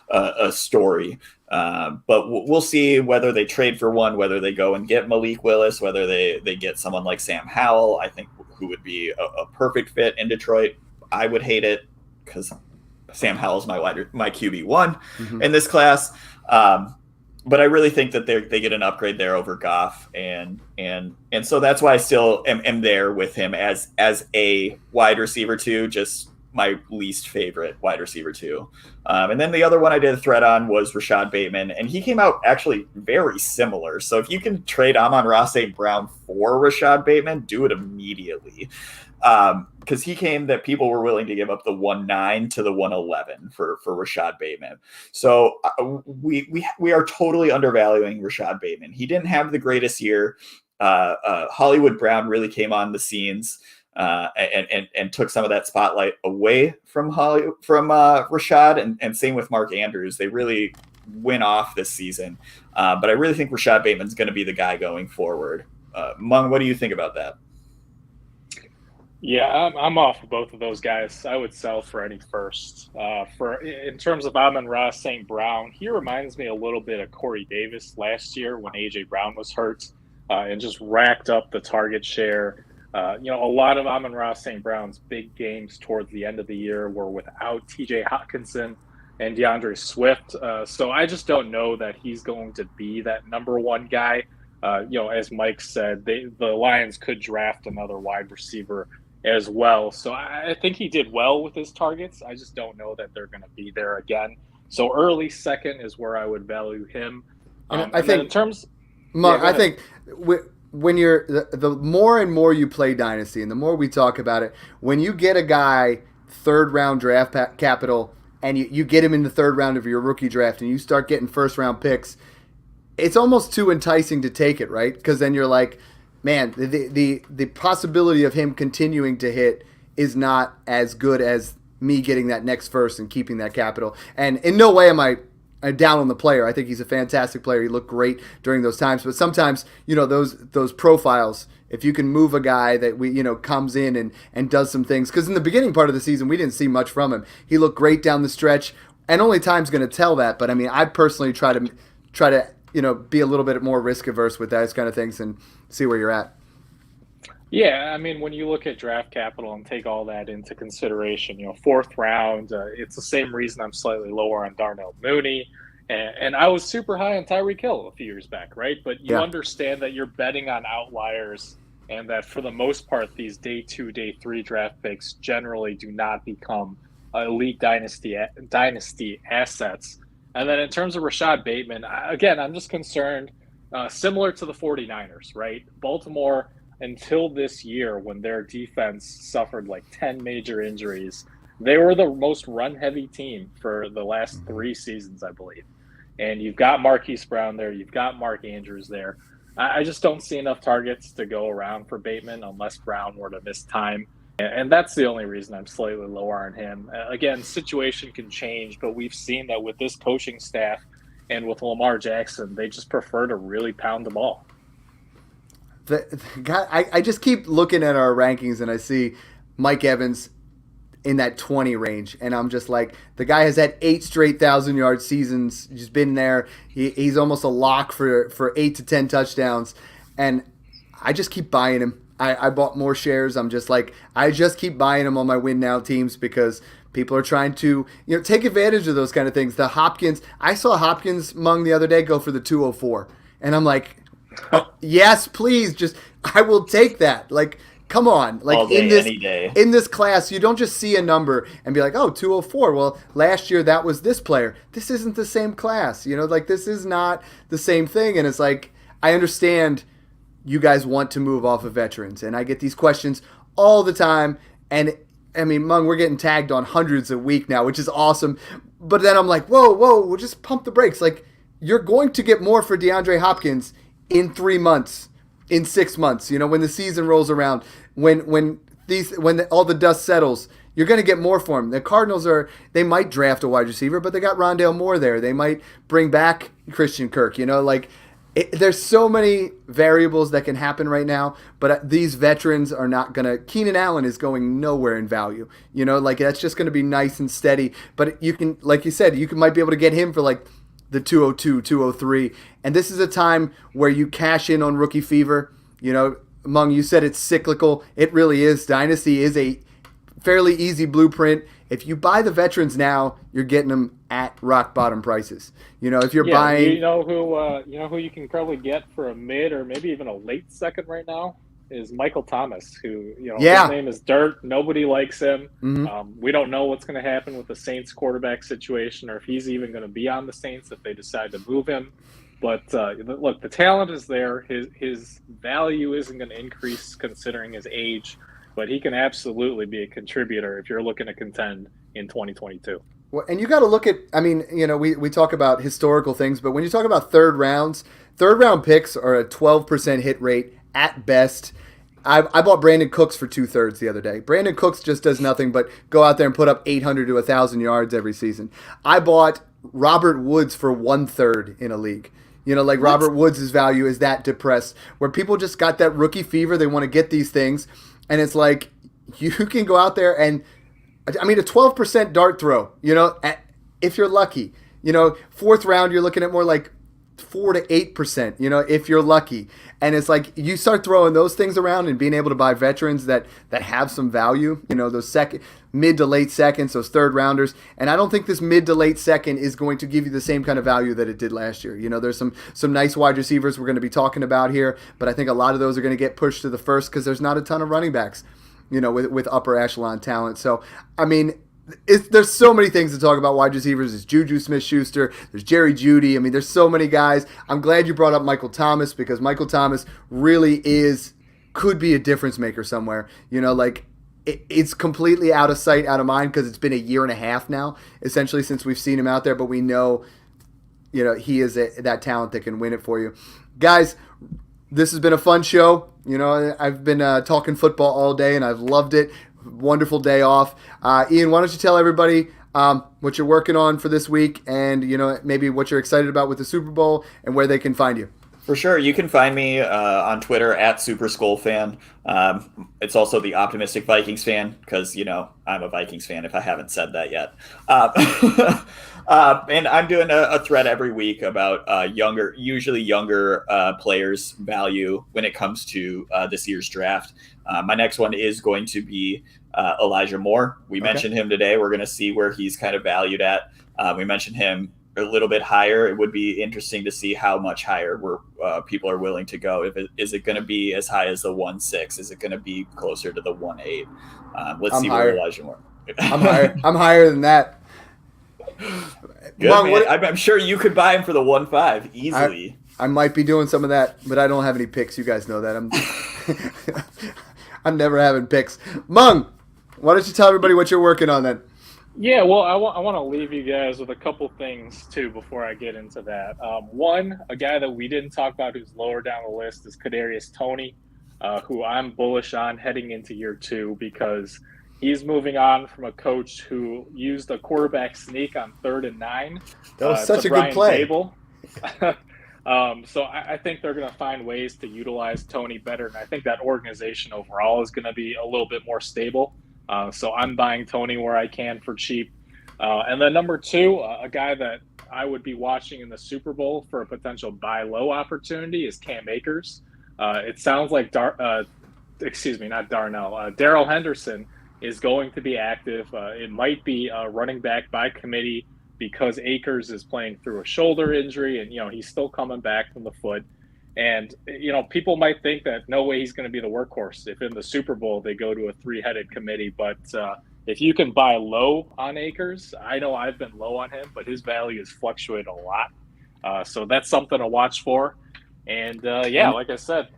a story. But we'll see whether they trade for one, whether they go and get Malik Willis, whether they get someone like Sam Howell, I think, who would be a perfect fit in Detroit. I would hate it because Sam Howell's my QB1 in this class. But I really think that they get an upgrade there over Goff, and so that's why I still am there with him as a wide receiver 2, just my least favorite wide receiver 2. And then the other one I did a thread on was Rashad Bateman, and he came out actually very similar. So if you can trade Amon-Ra St. Brown for Rashad Bateman, do it immediately. Because he came that people were willing to give up the 1.9 to the 1.11 for Rashad Bateman. So we are totally undervaluing Rashad Bateman. He didn't have the greatest year. Hollywood Brown really came on the scenes and took some of that spotlight away from Rashad, and same with Mark Andrews. They really went off this season, but I really think Rashad Bateman's going to be the guy going forward. Mung, what do you think about that? Yeah, I'm off of both of those guys. I would sell for any first. In terms of Amon-Ra St. Brown, he reminds me a little bit of Corey Davis last year when A.J. Brown was hurt and just racked up the target share. A lot of Amon-Ra St. Brown's big games towards the end of the year were without T.J. Hawkinson and DeAndre Swift. So I just don't know that he's going to be that number one guy. As Mike said, the Lions could draft another wide receiver as well. So I think he did well with his targets. I just don't know that they're going to be there again. So early second is where I would value him. I think in terms, I think when you're the more and more you play Dynasty, and the more we talk about it, when you get a guy third round draft capital, and you get him in the third round of your rookie draft, and you start getting first round picks, it's almost too enticing to take it, right? Because then you're like, man, the possibility of him continuing to hit is not as good as me getting that next first and keeping that capital. And in no way am I down on the player. I think he's a fantastic player. He looked great during those times. But sometimes, those profiles, if you can move a guy that comes in and does some things. Because in the beginning part of the season, we didn't see much from him. He looked great down the stretch. And only time's going to tell that. But, I mean, I personally try to be a little bit more risk averse with those kind of things and see where you're at. Yeah, I mean, when you look at draft capital and take all that into consideration, fourth round, it's the same reason I'm slightly lower on Darnell Mooney. And I was super high on Tyreek Hill a few years back, right? But you understand that you're betting on outliers and that for the most part, these day 2, day 3 draft picks generally do not become elite dynasty assets. And then in terms of Rashad Bateman, again, I'm just concerned, similar to the 49ers, right? Baltimore, until this year when their defense suffered like 10 major injuries, they were the most run-heavy team for the last 3 seasons, I believe. And you've got Marquise Brown there. You've got Mark Andrews there. I just don't see enough targets to go around for Bateman unless Brown were to miss time. And that's the only reason I'm slightly lower on him. Again, situation can change, but we've seen that with this coaching staff and with Lamar Jackson, they just prefer to really pound the ball. I just keep looking at our rankings and I see Mike Evans in that 20 range, and I'm just like, the guy has had 8 straight 1,000-yard seasons. He's been there. He's almost a lock for 8 to 10 touchdowns, and I just keep buying him. I bought more shares. I'm just like, I just keep buying him on my win now teams because people are trying to take advantage of those kind of things. The Hopkins, I saw Hopkins Mung the other day go for the 204, and I'm like, yes, please, just I will take that. Like, come on, like all day, any day. In this class, you don't just see a number and be like, oh, 204. Well, last year that was this player. This isn't the same class, like this is not the same thing. And it's like, I understand you guys want to move off of veterans, and I get these questions all the time. And I mean, Mung, we're getting tagged on hundreds a week now, which is awesome. But then I'm like, whoa, we'll just pump the brakes. Like, you're going to get more for DeAndre Hopkins in 3 months, in 6 months, when the season rolls around, when all the dust settles, you're going to get more for him. The Cardinals they might draft a wide receiver, but they got Rondale Moore there. They might bring back Christian Kirk, there's so many variables that can happen right now, but these veterans are not going to, Keenan Allen is going nowhere in value, that's just going to be nice and steady, but you can, like you said, might be able to get him for like the 202, 203. And this is a time where you cash in on rookie fever. Mung, you said it's cyclical. It really is. Dynasty is a fairly easy blueprint. If you buy the veterans now, you're getting them at rock bottom prices. If you're buying, who you can probably get for a mid or maybe even a late second right now is Michael Thomas, who his name is dirt. Nobody likes him. Mm-hmm. We don't know what's going to happen with the Saints quarterback situation, or if he's even going to be on the Saints if they decide to move him. But look, the talent is there. His value isn't going to increase considering his age, but he can absolutely be a contributor if you're looking to contend in 2022. Well, and you got to look at, we talk about historical things, but when you talk about third round picks are a 12% hit rate at best. I bought Brandon Cooks for 2/3 the other day. Brandon Cooks just does nothing but go out there and put up 800 to 1,000 yards every season. I bought Robert Woods for 1/3 in a league. Like Robert Woods' value is that depressed, where people just got that rookie fever. They want to get these things, and it's like you can go out there and, a 12% dart throw, if you're lucky. Fourth round, you're looking at more like 4 to 8%, if you're lucky. And it's like you start throwing those things around and being able to buy veterans that have some value, those mid to late seconds, those third rounders. And I don't think this mid to late second is going to give you the same kind of value that it did last year. There's some nice wide receivers we're going to be talking about here, but I think a lot of those are going to get pushed to the first because there's not a ton of running backs, with upper echelon talent. So, there's so many things to talk about wide receivers. There's Juju Smith-Schuster. There's Jerry Jeudy. There's so many guys. I'm glad you brought up Michael Thomas because Michael Thomas really could be a difference maker somewhere. It's completely out of sight, out of mind because it's been a year and a half now, essentially, since we've seen him out there. But we know, he is that talent that can win it for you. Guys, this has been a fun show. I've been talking football all day, and I've loved it. Wonderful day off. Ian, why don't you tell everybody what you're working on for this week and, maybe what you're excited about with the Super Bowl and where they can find you. For sure. You can find me on Twitter at SuperSkullFan. It's also the Optimistic Vikings Fan because, I'm a Vikings fan if I haven't said that yet. And I'm doing a thread every week about usually younger players' value when it comes to this year's draft. My next one is going to be Elijah Moore. We mentioned him today. We're going to see where he's kind of valued at. We mentioned him a little bit higher. It would be interesting to see how much higher people are willing to go. Is it going to be as high as the 1.6? Is it going to be closer to the 1.8? Let's see where Elijah Moore. I'm higher. I'm higher than that. Good, man. I'm sure you could buy him for the 1.5 easily. I might be doing some of that, but I don't have any picks. You guys know that. I'm never having picks. Mung, why don't you tell everybody what you're working on then? Yeah, well, I want to leave you guys with a couple things, too, before I get into that. One, a guy that we didn't talk about who's lower down the list is Kadarius Toney, who I'm bullish on heading into year 2 because he's moving on from a coach who used a quarterback sneak on 3rd and 9. That was such a good play. So I think they're going to find ways to utilize Toney better, and I think that organization overall is going to be a little bit more stable. So I'm buying Toney where I can for cheap. And then number 2, a guy that I would be watching in the Super Bowl for a potential buy low opportunity is Cam Akers. It sounds like Darrell Henderson is going to be active. It might be a running back by committee because Akers is playing through a shoulder injury and, he's still coming back from the foot. And, people might think that no way he's going to be the workhorse if in the Super Bowl they go to a 3-headed committee. But if you can buy low on Akers, I know I've been low on him, but his value has fluctuated a lot. So that's something to watch for. And, like I said,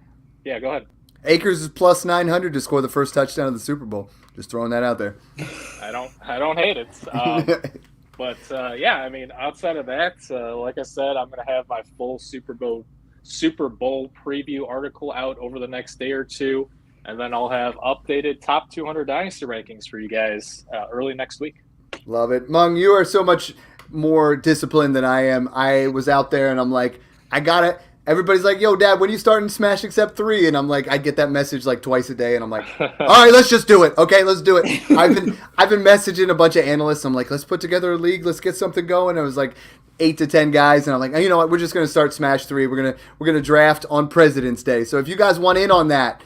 go ahead. Akers is plus 900 to score the first touchdown of the Super Bowl. Just throwing that out there. I don't hate it. But, outside of that, like I said, I'm going to have my full Super Bowl preview article out over the next day or two, and then I'll have updated top 200 Dynasty rankings for you guys early next week. Love it. Mung, you are so much more disciplined than I am. I was out there, and I'm like, I got it. Everybody's like, yo, Dad, when you starting Smash Except 3? And I'm like, I get that message like twice a day, and I'm like, all right, let's just do it. Okay, let's do it. I've been messaging a bunch of analysts. I'm like, let's put together a league. Let's get something going. And it was like 8 to 10 guys, and I'm like, you know what? We're just gonna start Smash 3. We're gonna draft on President's Day. So if you guys want in on that,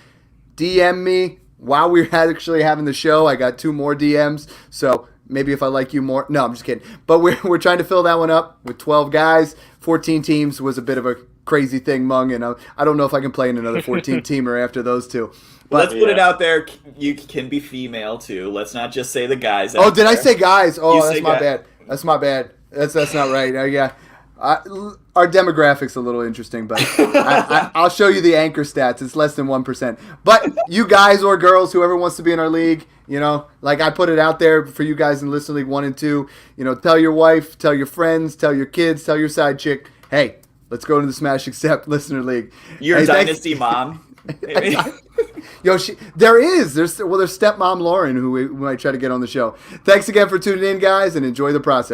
DM me while we're actually having the show. I got 2 more DMs, so maybe if I like you more. No, I'm just kidding. But we're trying to fill that one up with 12 guys. 14 teams was a bit of a crazy thing, Mung, and I don't know if I can play in another 14-teamer after those 2. But let's put it out there. You can be female too. Let's not just say the guys. Oh, did I say guys? Oh, that's my bad. That's my bad. That's not right. Yeah. Our demographic's a little interesting, but I'll show you the anchor stats. It's less than 1%. But you guys or girls, whoever wants to be in our league, like I put it out there for you guys in Listener League 1 and 2. Tell your wife, tell your friends, tell your kids, tell your side chick, hey, let's go to the Smash Accept Listener League. Your Dynasty mom. There's stepmom Lauren who we might try to get on the show. Thanks again for tuning in, guys, and enjoy the process.